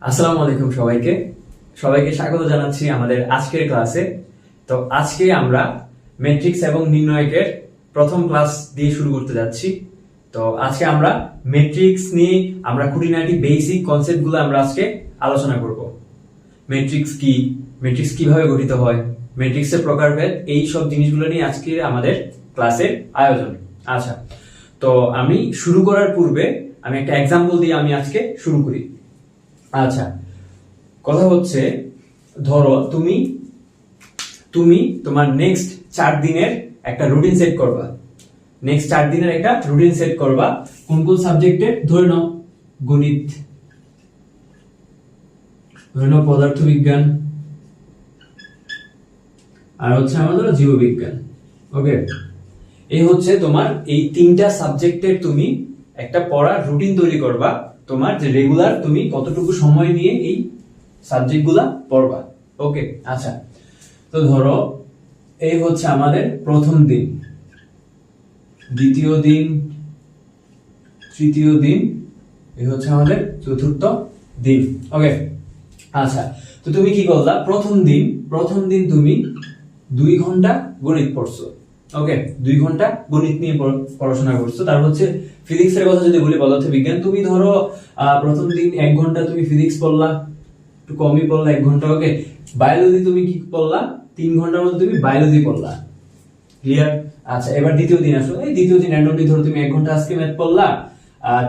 আসসালামু আলাইকুম সবাইকে সবাইকে স্বাগত জানাচ্ছি আমাদের আজকের ক্লাসে। তো আজকে আমরা ম্যাট্রিক্স এবং নির্ণয়কের প্রথম ক্লাস দিয়ে শুরু করতে যাচ্ছি। তো আজকে আমরা ম্যাট্রিক্স নিয়ে আমরা খুঁটিনাটি বেসিক কনসেপ্টগুলো আমরা আজকে আলোচনা করব। ম্যাট্রিক্স কি, ম্যাট্রিক্স কিভাবে গঠিত হয়, ম্যাট্রিক্সের প্রকারভেদ, এই সব জিনিসগুলো নিয়ে আজকে আমাদের ক্লাসের আয়োজন। আচ্ছা, তো আমি শুরু করার পূর্বে আমি একটা এক্সাম্পল দিয়ে আমি আজকে শুরু করি। আচ্ছা, কথা হচ্ছে, ধরো তুমি তোমার নেক্সট 4 দিনের একটা রুটিন সেট করবা। নেক্সট 4 দিনের একটা রুটিন সেট করবা কোন কোন সাবজেক্টের? ধরে নাও গণিত, ধরে নাও পদার্থবিজ্ঞান, আর হচ্ছে আমাদের জীববিজ্ঞান। ওকে, এই হচ্ছে তোমার এই 3টা সাবজেক্টের তুমি একটা পড়ার রুটিন তৈরি করবা। তোমার যে রেগুলার তুমি কতটুকু সময় নিয়ে এই সাবজেক্টগুলা পড়বা। ওকে, আচ্ছা, তো ধরো এই হচ্ছে আমাদের প্রথম দিন, দ্বিতীয় দিন, তৃতীয় দিন, এই হচ্ছে আমাদের চতুর্থ দিন। ওকে, আচ্ছা, তো তুমি কি করলা? প্রথম দিন তুমি 2 ঘন্টা গণিত পড়ছো। ওকে, 2 ঘন্টা গণিত নিয়ে পড়াশোনা করছো। তারপর হচ্ছে ফিজিক্স এর কথা যদি বলি, পদার্থ বিজ্ঞান, তুমি ধরো প্রথম দিন 1 ঘন্টা তুমি ফিজিক্স পড়লা, একটু কমই পড়লা 1 ঘন্টা। ওকে, বায়োলজি তুমি কি পড়লা? 3 ঘন্টার মধ্যে তুমি বায়োলজি পড়লা। ক্লিয়ার? আচ্ছা, এবার দ্বিতীয় দিন আসো। এই দ্বিতীয় দিন র্যান্ডমলি ধরো তুমি 1 ঘন্টা আজকে ম্যাথ পড়লা,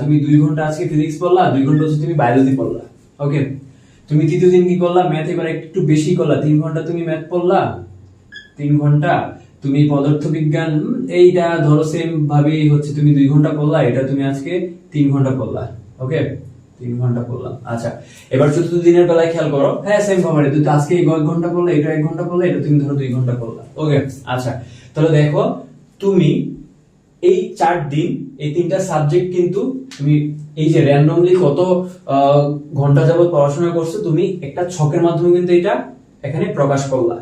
তুমি 2 ঘন্টা আজকে ফিজিক্স পড়লা, 2 ঘন্টা হচ্ছে তুমি বায়োলজি পড়লা। ওকে, তুমি তৃতীয় দিন কি করলা? ম্যাথ এবার একটু বেশি করলা, 3 ঘন্টা তুমি ম্যাথ পড়লা, 3 ঘন্টা তুমি পদার্থ বিজ্ঞান, এইটা ধরো সেম ভাবেই হচ্ছে তুমি 2 ঘন্টা পড়লা, এটা তুমি আজকে 3 ঘন্টা পড়লা। ওকে, 3 ঘন্টা পড়লাম। আচ্ছা, এবার চতুর্থ দিনের বেলায় খেয়াল করো, হ্যাঁ সেম ভাবে তুমি আজকে 1 ঘন্টা পড়লে, এটা 1 ঘন্টা পড়লে, এটা তুমি ধরো 2 ঘন্টা পড়লা। ওকে, আচ্ছা, তাহলে দেখো তুমি এই 4 দিন এই 3টা সাবজেক্ট কিন্তু তুমি এই যে র্যান্ডমলি কত ঘন্টা যাবত পড়াশোনা করছো, তুমি একটা ছকের মাধ্যমে কিন্তু এটা এখানে প্রকাশ করলা।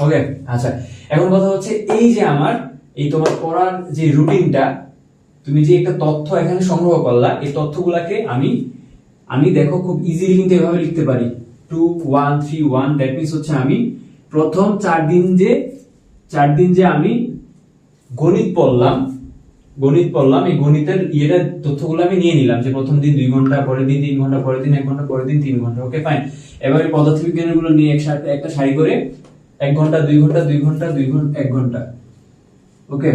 ওকে, আচ্ছা, এখন কথা হচ্ছে এই যে আমার এই তোমার পড়ার যে রুটিনটা, তুমি যে একটা তথ্য এখানে সংগ্রহ করলা, এই তথ্যগুলাকে আমি দেখো খুব ইজিলি কিন্তু এভাবে লিখতে পারি 2 1 3 1। দ্যাট মিন্স হচ্ছে আমি প্রথম 4 দিন যে আমি গণিত পড়লাম, এই গণিতের তথ্যগুলো আমি নিয়ে নিলাম, যে প্রথম দিন 2 ঘন্টা, পরের দিন 3 ঘন্টা, পরের দিন 1 ঘন্টা, পরের দিন 3 ঘন্টা। ওকে, ফাইন। এবার পদার্থবিজ্ঞানের গুলো নিয়ে একসাথে একটা সারি করে 1 ঘন্টা 2 ঘন্টা 2 ঘন্টা 2 ঘন্টা 1 ঘন্টা। ওকে,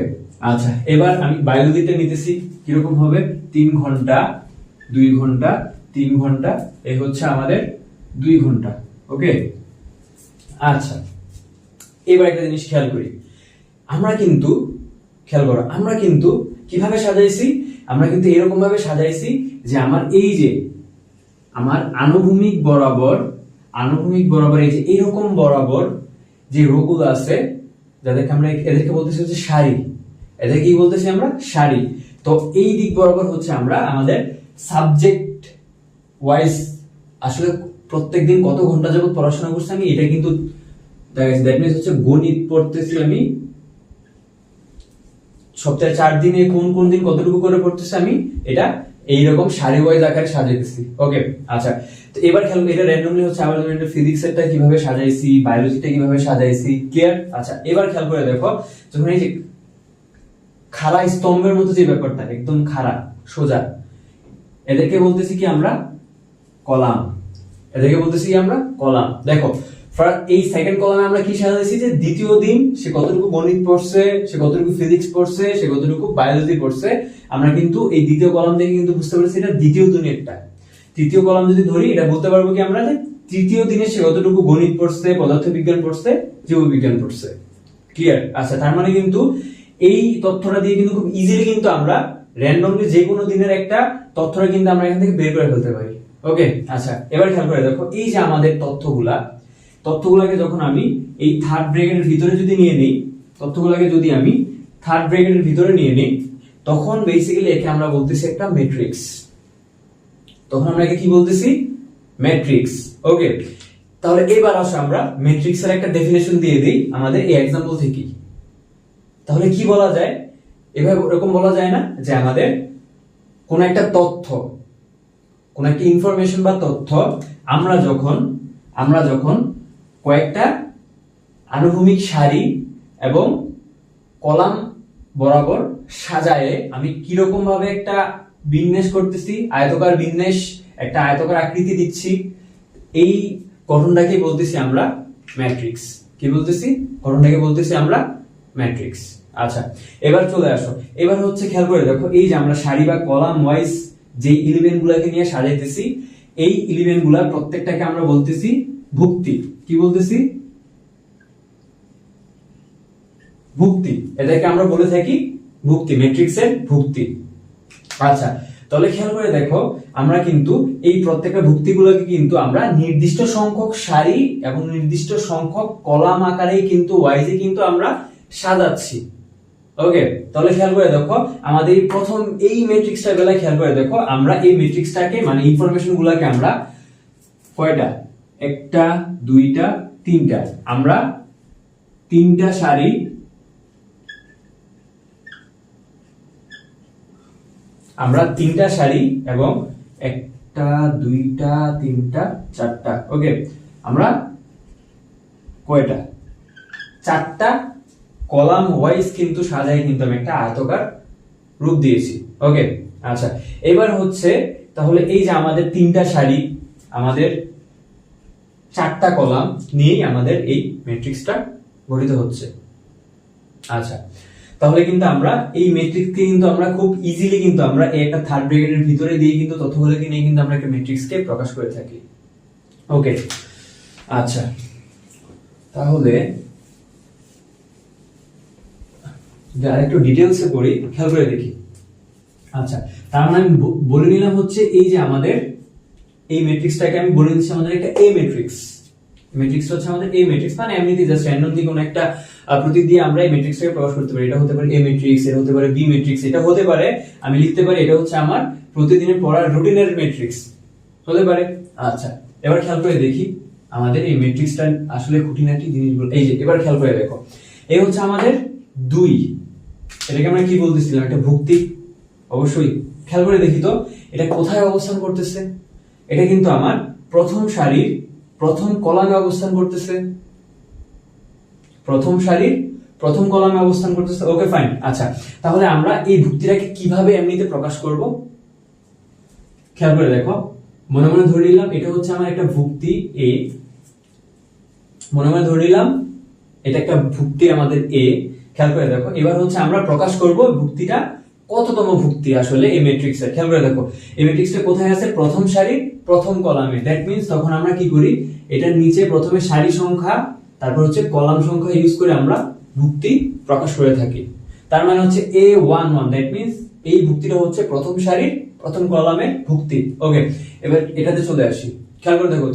আচ্ছা, এবার আমি বায়োলজিতে নিতেছি, কিরকম হবে? 3 ঘন্টা 2 ঘন্টা 3 ঘন্টা, এই হচ্ছে আমাদের 2 ঘন্টা। ওকে, আচ্ছা, এবার একটা জিনিস খেয়াল করি, আমরা কিন্তু কিভাবে সাজাইছি? আমরা কিন্তু এরকম ভাবে সাজাইছি যে আমার এই যে আমার আনুভূমিক বরাবর এই যে এরকম বরাবর যে রোগুলো আছে, এদেরকে বলতেছি হচ্ছে সারি। এদের কি বলতেছি আমরা? সারি। তো এই দিক বরাবর হচ্ছে আমরা আমাদের সাবজেক্ট ওয়াইজ আসলে প্রত্যেকদিন কত ঘন্টা যাবত পড়াশোনা করছি আমি, এটা কিন্তু দ্যাট মিন্স হচ্ছে গণিত পড়তেছি আমি সপ্তাহে 4 দিনে কোন দিন কতটুকু করে পড়তেছি আমি, এটা এইরকম সারি ওয়াইজ আকারে সাজাইতেছি। ওকে, আচ্ছা, তো এবার খেয়াল, এটা র্যান্ডমলি হচ্ছে আবার ফিজিক্স এরটা কিভাবে সাজাইছি, বায়োলজিটা কিভাবে সাজাইছি। ক্লিয়ার? আচ্ছা, এবার খেয়াল করে দেখো, যখন এই যে খাড়া স্তম্ভের মতো যে ব্যাপারটা, একদম খাড়া সোজা, এদেরকে বলতেছি কি আমরা? কলাম। দেখো, এই সেকেন্ড কলামে আমরা কি সাজাইছি? যে দ্বিতীয় দিন সে কতটুকু গণিত পড়ছে, সে কতটুকু ফিজিক্স পড়ছে, সে কতটুকু বায়োলজি পড়ছে, আমরা কিন্তু এই দ্বিতীয় কলাম থেকে কিন্তু বুঝতে পারছি এটা দ্বিতীয় দিনেরটা। তৃতীয় কলাম যদি ধরি, এটা বলতে পারবো কি আমরা যে তৃতীয় দিনে সে কতটুকু গণিত পড়ছে, পদার্থবিজ্ঞান পড়ছে, জীববিজ্ঞান পড়ছে। ক্লিয়ার? আচ্ছা, তার মানে কিন্তু এই তথ্যটা দিয়ে কিন্তু খুব ইজিলি কিন্তু আমরা র্যান্ডমলি যে কোনো দিনের একটা তথ্যটা কিন্তু আমরা এখান থেকে বের করে ফেলতে পারি। ওকে, আচ্ছা, এবার খেয়াল করে দেখো, এই যে আমাদের তথ্যগুলাকে যখন আমি এই থার্ড ব্র্যাকেটের ভিতরে যদি নিয়ে নিই, তখন বেসিক্যালি একে আমরা বলতেছি একটা ম্যাট্রিক্স। ওকে, তাহলে এবার আসো আমরা ম্যাট্রিক্সের একটা ডেফিনেশন দিয়ে দিই আমাদের এই एग्जांपल থেকে। তাহলে কি বলা যায়? এভাবে এরকম বলা যায় না যে আমাদের কোন একটা তথ্য কোন একটা ইনফরমেশন বা তথ্য আমরা যখন কয়েকটা আনুভূমিক সারি এবং কলাম বরাবর সাজায়ে আমি কিরকম ভাবে একটা বিন্যাস করতেছি, আয়তকার বিন্যাস, একটা আয়তকার আকৃতি দিচ্ছি, এই গঠনটাকে বলতেছি আমরা ম্যাট্রিক্স। কি বলতেছি? গঠনটাকে বলতেছি আমরা ম্যাট্রিক্স। আচ্ছা, এবার চলে আসো, এবার হচ্ছে খেয়াল করে দেখো, এই যে আমরা সারি বা কলাম ওয়াইজ যে এলিমেন্ট গুলাকে নিয়ে সাজাইতেছি, এই এলিমেন্ট গুলার প্রত্যেকটাকে আমরা বলতেছি ভুক্তি। কি বলতেছি? ভুক্তি। এটাকে আমরা বলে থাকি ভুক্তি, ম্যাট্রিক্সের ভুক্তি। আচ্ছা, তাহলে খেয়াল করে দেখো, আমরা কিন্তু এই প্রত্যেকটা ভুক্তিগুলোকে কিন্তু আমরা নির্দিষ্ট সংখ্যক সারি এবং নির্দিষ্ট সংখ্যক কলাম আকারেই কিন্তু ওয়াইজে কিন্তু আমরা সাজাচ্ছি। ওকে, তাহলে খেয়াল করে দেখো, আমাদের প্রথম এই ম্যাট্রিক্সটা বেলায় খেয়াল করে দেখো, আমরা এই ম্যাট্রিক্সটাকে মানে ইনফরমেশন গুলাকে আমরা কয়টা, একটা, দুইটা, তিনটা, আমরা তিনটা সারি এবং একটা, দুইটা, তিনটা, চারটা, ওকে, আমরা কয়টা, চারটা কলাম ওয়াইজ কিন্তু সাজাই কিন্তু আমি একটা আয়তকার রূপ দিয়েছি। ওকে, আচ্ছা, এবার হচ্ছে তাহলে এই যে আমাদের তিনটা সারি, আমাদের চারটা কলাম নিয়েই আমাদের এই ম্যাট্রিক্সটা গঠিত হচ্ছে। আচ্ছা, তাহলে কিন্তু আমরা এই ম্যাট্রিক্সকে কিন্তু আমরা খুব ইজিলি কিন্তু আমরা এই একটা থার্ড ব্র্যাকেটের ভিতরে দিয়ে কিন্তু তথ্যগুলোকে নিয়ে কিন্তু আমরা একটা ম্যাট্রিক্সকে প্রকাশ করে থাকি। ওকে, আচ্ছা, তাহলে আরেকটু ডিটেইলসে পড়ি, খেয়াল করে দেখি। আচ্ছা, তার মানে আমি বলে নিলাম হচ্ছে এই যে আমাদের এই ম্যাট্রিক্সটাকে আমি বলে দিচ্ছি আমাদের একটা এ ম্যাট্রিক্স। ম্যাট্রিক্স হচ্ছে আমাদের এ ম্যাট্রিক্স, মানে এমনিতে জাস্ট র্যান্ডমলি কোন একটা প্রতীক দিয়ে আমরা এই ম্যাট্রিক্সটাকে প্রকাশ করতে পারি। এটা হতে পারে এ ম্যাট্রিক্স, এটা হতে পারে বি ম্যাট্রিক্স, এটা হতে পারে আমি লিখতে পারি এটা হচ্ছে আমার প্রতিদিনের পড়ার রুটিনের ম্যাট্রিক্স হতে পারে। আচ্ছা, এবার খেয়াল করে দেখি আমাদের এই ম্যাট্রিক্সটা আসলে খুঁটিনাটি জিনিসগুলো। এই যে এবার খেয়াল করে দেখো, এই হচ্ছে আমাদের 2, এটাকে আমরা কি বলতেছিলাম, একটা ভুক্তি। অবশ্যই খেয়াল করে দেখি তো এটা কোথায় অবস্থান করতেছে, এটা কিন্তু আমার প্রথম সারির প্রথম কলামে অবস্থান করতেছে, প্রথম সারির প্রথম কলামে অবস্থান করতেছে। ওকে, ফাইন। আচ্ছা, তাহলে আমরা এই ভুক্তিটাকে কিভাবে এমনিতে প্রকাশ করব, খেয়াল করে দেখো, মনে মনে ধরে নিলাম এটা হচ্ছে আমার একটা ভুক্তি এ, মনে মনে ধরে নিলাম এটা একটা ভুক্তি আমাদের এ। খেয়াল করে দেখো, এবার হচ্ছে আমরা প্রকাশ করব ভুক্তিটা কততম ভুক্তি আসলে এই ম্যাট্রিক্সের। খেয়াল করে দেখো, এই ম্যাট্রিক্সটা কোথায় আছে, প্রথম সারির প্রথম কলামে। দ্যাট মিন্স তখন আমরা কি করি, এটার নিচে প্রথমে সারি সংখ্যা, তারপর হচ্ছে কলাম সংখ্যা ইউজ করে আমরা ভুক্তি প্রকাশ করে থাকি। তার মানে হচ্ছে A11, দ্যাট মিন্স এই ভুক্তিটা হচ্ছে প্রথম সারির প্রথম কলামে ভুক্তি। ওকে, এবার এটাতে চলে আসি, খেয়াল করে দেখো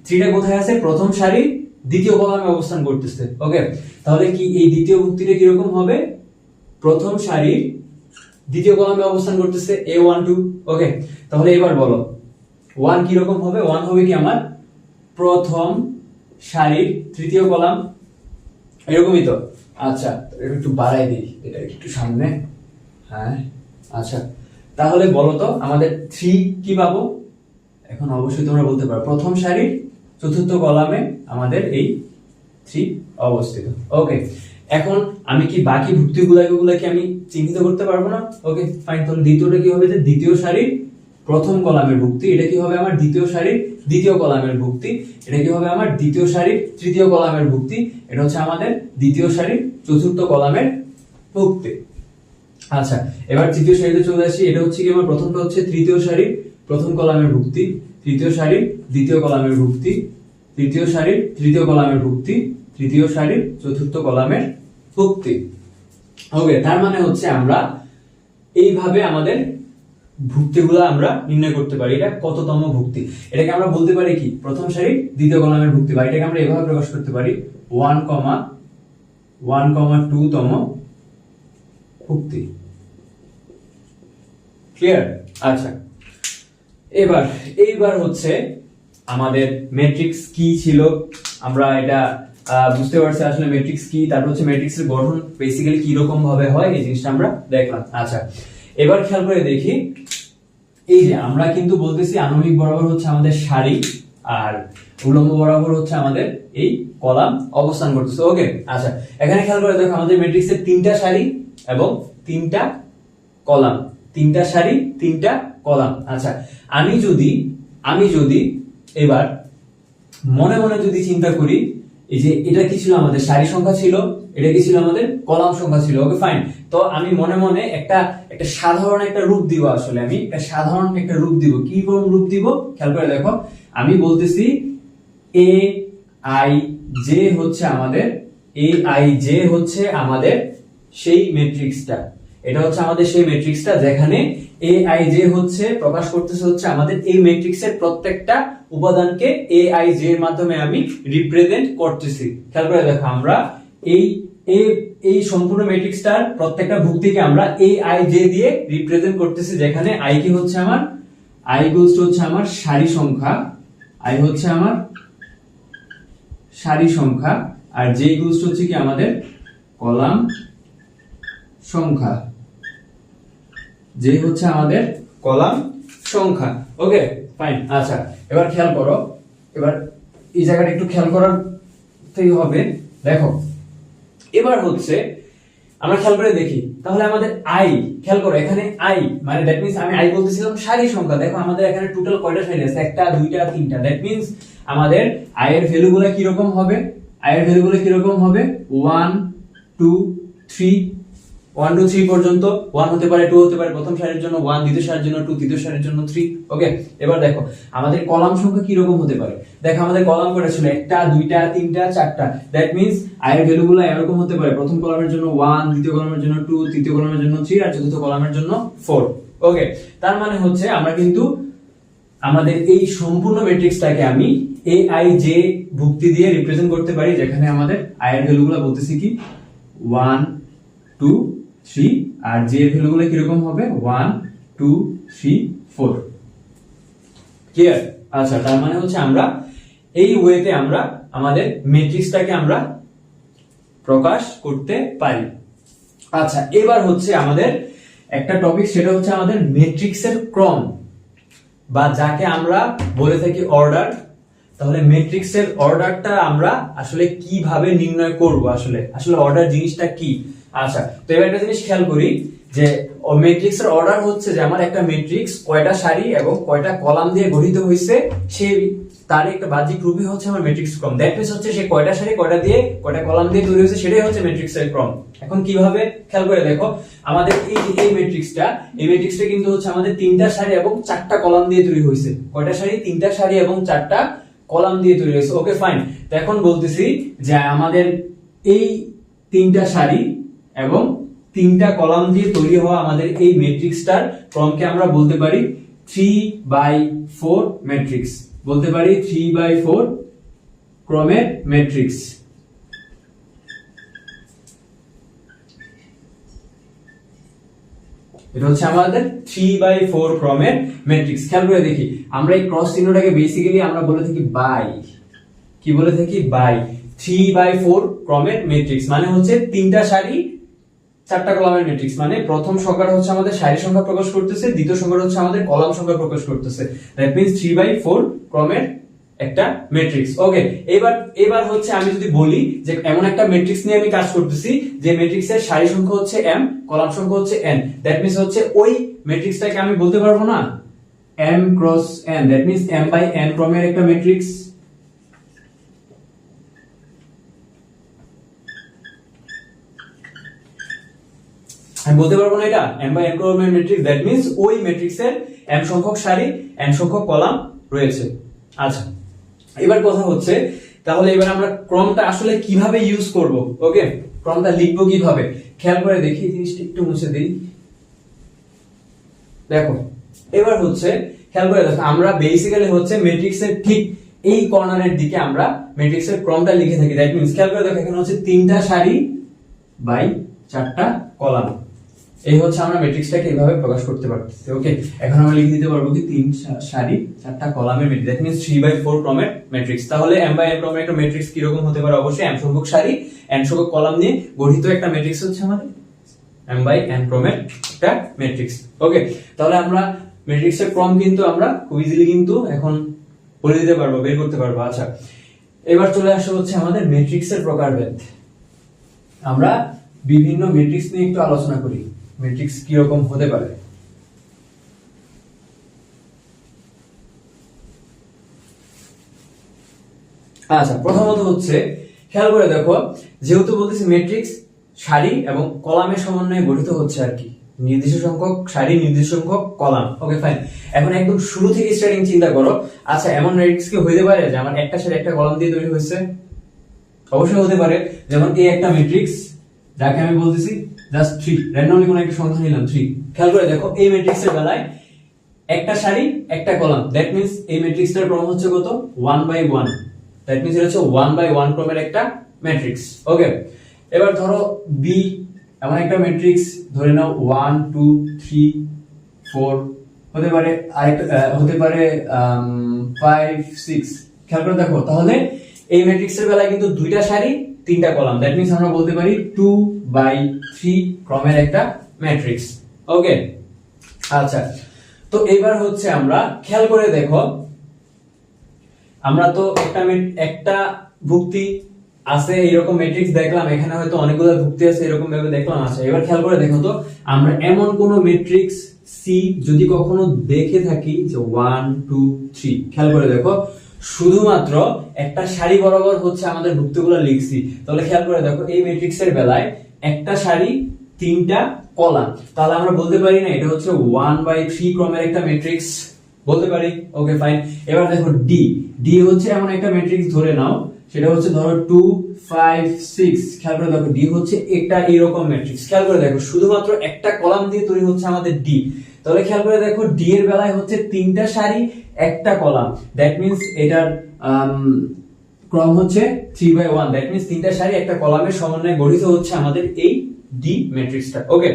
3টা কোথায় আছে, প্রথম সারির দ্বিতীয় কলামে অবস্থান করতেছে। ওকে, তাহলে কি এই দ্বিতীয় ভুক্তিটা কিরকম হবে, প্রথম সারির দ্বিতীয় কলামে অবস্থান করতেছে A12। ওকে, তাহলে এবার বলো 1 কি রকম হবে, 1 হবে কি আমার প্রথম সারির তৃতীয় কলাম, এরকমই তো। আচ্ছা, একটু বাড়াই দিই, এটা একটু সামনে। হ্যাঁ, আচ্ছা, তাহলে বলো তো আমাদের 3 কি পাবো, এখন অবশ্যই তোমরা বলতে পারো প্রথম সারির চতুর্থ কলামে আমাদের এই 3 অবস্থিত। ওকে, এখন আমি কি বাকি ভুক্তিগুলোকে আমি চিহ্নিত করতে পারবো না? ওকে, ফাইন। তাহলে দ্বিতীয়টা কি হবে, যে দ্বিতীয় সারির প্রথম কলামের ভুক্তি, এটা কি হবে আমার দ্বিতীয় সারির দ্বিতীয় কলামের ভুক্তি, এটা কি হবে আমার দ্বিতীয় সারির তৃতীয় কলামের ভুক্তি, এটা হচ্ছে আমাদের দ্বিতীয় সারির চতুর্থ কলামের ভুক্তি। আচ্ছা, এবার তৃতীয় সারিতে চলে আসি, এটা হচ্ছে কি আমার প্রথমটা হচ্ছে তৃতীয় সারির প্রথম কলামের ভুক্তি, তৃতীয় সারির দ্বিতীয় কলামের ভুক্তি, তৃতীয় সারির তৃতীয় কলামের ভুক্তি, তৃতীয় সারির চতুর্থ কলামের ভুক্তি। ওকে, তার মানে হচ্ছে আমরা এইভাবে আমাদের ভুক্তিগুলো আমরা নির্ণয় করতে পারি, এটা কততম ভুক্তি। এটাকে আমরা বলতে পারি কি প্রথম সারির দ্বিতীয় কলামের ভুক্তি, বা এটাকে আমরা এভাবে প্রকাশ করতে পারি 1,2 তম ভুক্তি। ক্লিয়ার? আচ্ছা, এইবার হচ্ছে আমাদের ম্যাট্রিক্স কি ছিল, আমরা এটা বুঝতে পারছি আসলে ম্যাট্রিক্স কি, তারপর হচ্ছে ম্যাট্রিক্সের গঠন বেসিক্যালি কি রকম ভাবে হয় এই জিনিসটা আমরা দেখলাম। আচ্ছা, এবার খেয়াল করে দেখি এই যে আমরা কিন্তু বলতেছি আনুভূমিক বরাবর হচ্ছে আমাদের সারি আর উল্লম্ব বরাবর হচ্ছে আমাদের এই কলাম অবস্থান করতেছে। ওকে, আচ্ছা এখানে খেয়াল করে দেখো আমাদের ম্যাট্রিক্সের তিনটা সারি এবং তিনটা কলাম, তিনটা সারি তিনটা কলাম। আচ্ছা আমি যদি এবার মনে মনে যদি চিন্তা করি, এই যে এটা কি ছিল আমাদের সারি সংখ্যা ছিল, এটা কি ছিল আমাদের কলাম সংখ্যা ছিল। ওকে ফাইন, তো আমি মনে মনে একটা সাধারণ একটা রূপ দিব, আসলে আমি একটা সাধারণ একটা রূপ দিব। কি রূপ দিব খেয়াল করে দেখো, আমি বলতেছি এ আই জে হচ্ছে আমাদের সেই ম্যাট্রিক্সটা, এটা হচ্ছে আমাদের সেই ম্যাট্রিক্সটা যেখানে এ আই জে হচ্ছে প্রকাশ করতেছে হচ্ছে আমাদের এই ম্যাট্রিক্সের প্রত্যেকটা উপাদানকে এ আই জে এর মাধ্যমে আমি রিপ্রেজেন্ট করতেছি। খেয়াল করে দেখো আমরা এই সম্পূর্ণ ম্যাট্রিক্সটার প্রত্যেকটা ভুক্তিকে আমরা এ আই জে দিয়ে রিপ্রেজেন্ট করতেছি, যেখানে আই কি হচ্ছে আমার হচ্ছে আমার সারি সংখ্যা, আই হচ্ছে আমার সারি সংখ্যা, আর জে হচ্ছে কি আমাদের কলাম সংখ্যা, যে হচ্ছে আমাদের কলাম সংখ্যা। ওকে ফাইন, আচ্ছা এবার খেয়াল করো, এবার এই জায়গাটা একটু খেয়াল করাতেই হবে। দেখো এবার হচ্ছে আমরা খেয়াল করে দেখি, তাহলে আমাদের আই, খেয়াল করো এখানে আই মানে দ্যাট মিন্স আমি আই বলতেছিলাম সারি সংখ্যা। দেখো আমাদের এখানে টোটাল কয়টা সারি আছে, একটা দুইটা তিনটা, দ্যাট মিন্স আমাদের আই এর ভ্যালুগুলো কি রকম হবে, 1 2 3, 1 2 3 পর্যন্ত, 1 হতে পারে 2 হতে পারে, প্রথম সারির জন্য 1, দ্বিতীয় সারির জন্য 2, তৃতীয় সারির জন্য 3। ওকে, এবার দেখো আমাদের কলাম সংখ্যা কি রকম হতে পারে। দেখো আমাদের কলাম কয়টা ছিল, একটা দুইটা তিনটা চারটা, দ্যাট মিন্স আই এর ভ্যালুগুলো এরকম হতে পারে, প্রথম কলামের জন্য 1, দ্বিতীয় কলামের জন্য 2, তৃতীয় কলামের জন্য 3 আর চতুর্থ কলামের জন্য 4। ওকে, তার মানে হচ্ছে আমরা কিন্তু আমাদের এই সম্পূর্ণ ম্যাট্রিক্সটাকে আমি এ আই জে ভুক্তি দিয়ে রিপ্রেজেন্ট করতে পারি, যেখানে আমাদের আই এর ভ্যালুগুলো বলতেছি কি 1 2 3 আর জে এর ভ্যালুগুলো কি রকম হবে 1 2 3 4। ক্লিয়ার? আচ্ছা, তার মানে হচ্ছে আমরা এই ওয়েতে আমরা আমাদের ম্যাট্রিক্সটাকে আমরা প্রকাশ করতে পারি। আচ্ছা, এবার হচ্ছে আমাদের একটা টপিক, সেটা হচ্ছে আমাদের ম্যাট্রিক্সের ক্রম, বা যাকে আমরা বলে থাকি অর্ডার। তাহলে ম্যাট্রিক্সের অর্ডারটা আমরা আসলে কিভাবে নির্ণয় করব, আসলে অর্ডার জিনিসটা কি। আচ্ছা, তো এবার একটা জিনিস খেয়াল করি যে ম্যাট্রিক্সের অর্ডার হচ্ছে যে আমার একটা ম্যাট্রিক্স কয়টা সারি এবং কয়টা কলাম দিয়ে গঠিত হয়েছে, সেই তার একটা বাহ্যিক রূপই হচ্ছে আমার ম্যাট্রিক্স ক্রম। দ্যাট মিন্স হচ্ছে সে কয়টা সারি কয়টা কলাম দিয়ে তৈরি হয়েছে, সেটাই হচ্ছে ম্যাট্রিক্সের ক্রম। এখন কিভাবে খেয়াল করে দেখো, আমাদের এই ম্যাট্রিক্সটা কিন্তু হচ্ছে আমাদের তিনটা সারি এবং চারটা কলাম দিয়ে তৈরি হয়েছে। কয়টা সারি? তিনটা সারি এবং চারটা কলাম দিয়ে তৈরি হয়েছে। ওকে ফাইন, তো এখন বলতেছি যে আমাদের এই তিনটা সারি এবং তিনটা কলাম দিয়ে তৈরি হওয়া আমাদের এই ম্যাট্রিক্সটার ক্রমকে আমরা বলতে পারি 3/4 ম্যাট্রিক্স, বলতে পারি 3/4 ক্রমের ম্যাট্রিক্স। এটা হচ্ছে আমাদের 3/4 ক্রমের ম্যাট্রিক্স। খেয়াল করে দেখি, আমরা এই ক্রস চিহ্নটাকে বেসিক্যালি আমরা বলে থাকি বাই, কি বলে থাকি? বাই। 3/4 ক্রমের ম্যাট্রিক্স মানে হচ্ছে তিনটা সারি চারটা কলামের ম্যাট্রিক্স, মানে প্রথম সংখ্যাটা হচ্ছে আমাদের সারি সংখ্যা প্রকাশ করতেছে, দ্বিতীয় সংখ্যাটা হচ্ছে আমাদের কলাম সংখ্যা প্রকাশ করতেছে। দ্যাট মিন্স 3/4 ক্রমের একটা ম্যাট্রিক্স। ওকে, এবার হচ্ছে আমি যদি বলি যে এমন একটা ম্যাট্রিক্স নিয়ে আমি কাজ করতেছি যে ম্যাট্রিক্সের সারি সংখ্যা হচ্ছে m, কলাম সংখ্যা হচ্ছে n, দ্যাট মিন্স হচ্ছে ওই ম্যাট্রিক্সটাকে আমি বলতে পারবো না m cross n, that means m/n ক্রমের একটা ম্যাট্রিক্স। আমি বলতে পারবো না এটা m/n ক্রমের ম্যাট্রিক্স, দ্যাট মিন্স ওই ম্যাট্রিক্সের m সংখ্যক সারি n সংখ্যক কলাম রয়েছে। আচ্ছা, এবার কথা হচ্ছে তাহলে এবার আমরা ক্রমটা আসলে কিভাবে ইউজ করব। ওকে, ক্রমটা লিখবো কিভাবে খেয়াল করে দেখি, জিনিসটা একটু মুছে দিই। দেখো এবার হচ্ছে খেয়াল করে দেখো, আমরা বেসিক্যালি হচ্ছে ম্যাট্রিক্সের ঠিক এই কর্নারের দিকে আমরা ম্যাট্রিক্সের ক্রমটা লিখে থাকি। দ্যাট মিন্স খেয়াল করে দেখো, এখানে হচ্ছে তিনটা সারি বাই চারটা কলাম, এই হচ্ছে আমরা ম্যাট্রিক্সটাকে এইভাবে প্রকাশ করতে পারতেছি। ওকে, এখন আমরা লিখে দিতে পারবো কি তিন সারি চারটা কলামের ম্যাট্রিক্স, দ্যাট মিন্স 3/4 ক্রমের ম্যাট্রিক্স। তাহলে m/n ক্রমের একটা ম্যাট্রিক্স কি রকম হতে পারে? অবশ্যই m সংখ্যক সারি n সংখ্যক কলাম নিয়ে গঠিত একটা ম্যাট্রিক্স হচ্ছে আমাদের m/n ক্রমের একটা ম্যাট্রিক্স। ওকে, তাহলে আমরা ম্যাট্রিক্সের ক্রম কিন্তু আমরা খুব ইজিলি কিন্তু এখন বলে দিতে পারবো, বের করতে পারবো। আচ্ছা, এবার চলে আসা হচ্ছে আমাদের ম্যাট্রিক্সের প্রকারভেদ। আমরা বিভিন্ন ম্যাট্রিক্স নিয়ে একটু আলোচনা করি, ম্যাট্রিক্স কি রকম হতে পারে। আচ্ছা, প্রথমত হচ্ছে খেয়াল করে দেখো, যেহেতু বলতেছি ম্যাট্রিক্স সারি এবং কলামের সমন্বয়ে গঠিত হচ্ছে আর কি, নির্দিষ্ট সংখ্যক সারি, নির্দিষ্ট সংখ্যক কলাম। Okay fine. এখন একদম শুরু থেকে স্টার্টিং চিন্তা করো। আচ্ছা, এমন ম্যাট্রিক্স কি হইতে পারে যে আমার একটা সারি একটা কলাম দিয়ে তৈরি হয়েছে? অবশ্যই হতে পারে। যেমন এই একটা ম্যাট্রিক্স, যাকে আমি বলতেছি জাস্ট 3, র্যান্ডমলি কোন একটা সংখ্যা নিলাম 3। খেয়াল করে দেখো, এই ম্যাট্রিক্সের বেলায় একটা সারি একটা কলাম, দ্যাট মিন্স এই ম্যাট্রিক্সটার ক্রম হচ্ছে কত? 1/1। দ্যাট মিন্স এটা হচ্ছে 1/1 ক্রমের একটা ম্যাট্রিক্স। ওকে, এবার ধরো বি এমন একটা ম্যাট্রিক্স, ধরে নাও 1 2 3 4, হতে পারে আরেকটা হতে পারে 5 6। খেয়াল করে দেখো, তাহলে এই ম্যাট্রিক্সের বেলায় কিন্তু দুইটা সারি তিনটা কলাম, দ্যাট মিন্স আমরা বলতে পারি 2/3 ক্রমের একটা ম্যাট্রিক্স। ওকে, আচ্ছা, তো এবার হচ্ছে আমরা খেয়াল করে দেখো, আমরা তো একটা ভুক্তি আছে এরকম ম্যাট্রিক্স দেখলাম, এখানে হয়তো অনেকগুলো ভুক্তি আছে এরকম ভাবে দেখলাম। আচ্ছা, এবার খেয়াল করে দেখো তো, আমরা এমন কোন ম্যাট্রিক্স সি যদি কখনো দেখে থাকি যে 1 2 3, খেয়াল করে দেখো, শুধুমাত্র একটা সারি বরাবর হচ্ছে আমাদের ভুক্তিগুলো লিখছি, তাহলে খেয়াল করে দেখো এই ম্যাট্রিক্সের বেলায় একটা সারি তিনটা কলাম, তাহলে আমরা বলতে পারি না এটা হচ্ছে 1/3 ক্রমের একটা ম্যাট্রিক্স? বলতে পারি। Okay fine. এবার দেখো ডি, ডি হচ্ছে এমন একটা ম্যাট্রিক্স, ধরে নাও সেটা হচ্ছে ধরো 2 5 6। খেয়াল করে দেখো, ডি হচ্ছে একটা এরকম ম্যাট্রিক্স। খেয়াল করে দেখো, শুধুমাত্র একটা কলাম দিয়ে তৈরি হচ্ছে আমাদের ডি, তাহলে খেয়াল করে দেখো ডি এর বেলায় হচ্ছে তিনটা সারি একটা কলাম, দ্যাট মিন্স এটার ক্রম হচ্ছে 3/1। দ্যাট মিন্স তিনটা সারি একটা কলামের সমন্বয়ে গঠিত হচ্ছে আমাদের এই ডি ম্যাট্রিক্সটা। ওকে,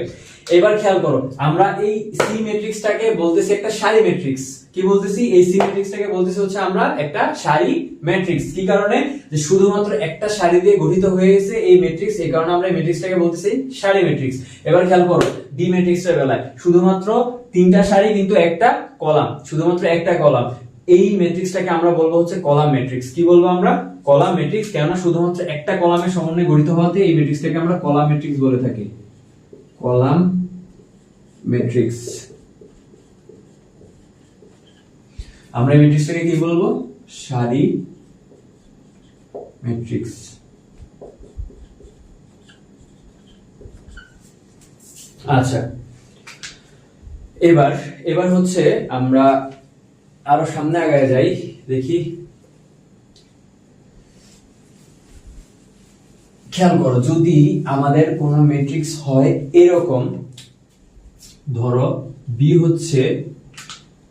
এবার খেয়াল করো, আমরা এই সি ম্যাট্রিক্সটাকে বলতেছি একটা সারি ম্যাট্রিক্স। কি বলতেছি? এই সি ম্যাট্রিক্সটাকে বলতেছি হচ্ছে আমরা একটা সারি ম্যাট্রিক্স। কি কারণে? যে শুধুমাত্র একটা সারি দিয়ে গঠিত হয়ে গেছে এই ম্যাট্রিক্স, এই কারণে আমরা এই ম্যাট্রিক্সটাকে বলতেছি সারি ম্যাট্রিক্স। এবার খেয়াল করো, ডি ম্যাট্রিক্সের বেলায় শুধুমাত্র তিনটা সারি কিন্তু একটা কলাম, শুধুমাত্র একটা কলাম, এই ম্যাট্রিক্সটাকে আমরা বলবো হচ্ছে কলাম ম্যাট্রিক্স। কি বলবো আমরা? Column matrix. কেননা শুধুমাত্র একটা কলামের সমন্বয়ে গঠিত হওয়াতে এই ম্যাট্রিক্সটাকে আমরা কলাম ম্যাট্রিক্স বলে থাকি, কলাম ম্যাট্রিক্স। আমরা এই ম্যাট্রিক্সটাকে কি বলবো? সারি ম্যাট্রিক্স। আচ্ছা, এবার হচ্ছে আমরা আরো সামনে আগায় যাই, দেখি। খেয়াল করো, যদি আমাদের কোন ম্যাট্রিক্স হয় এরকম, ধরো বি হচ্ছে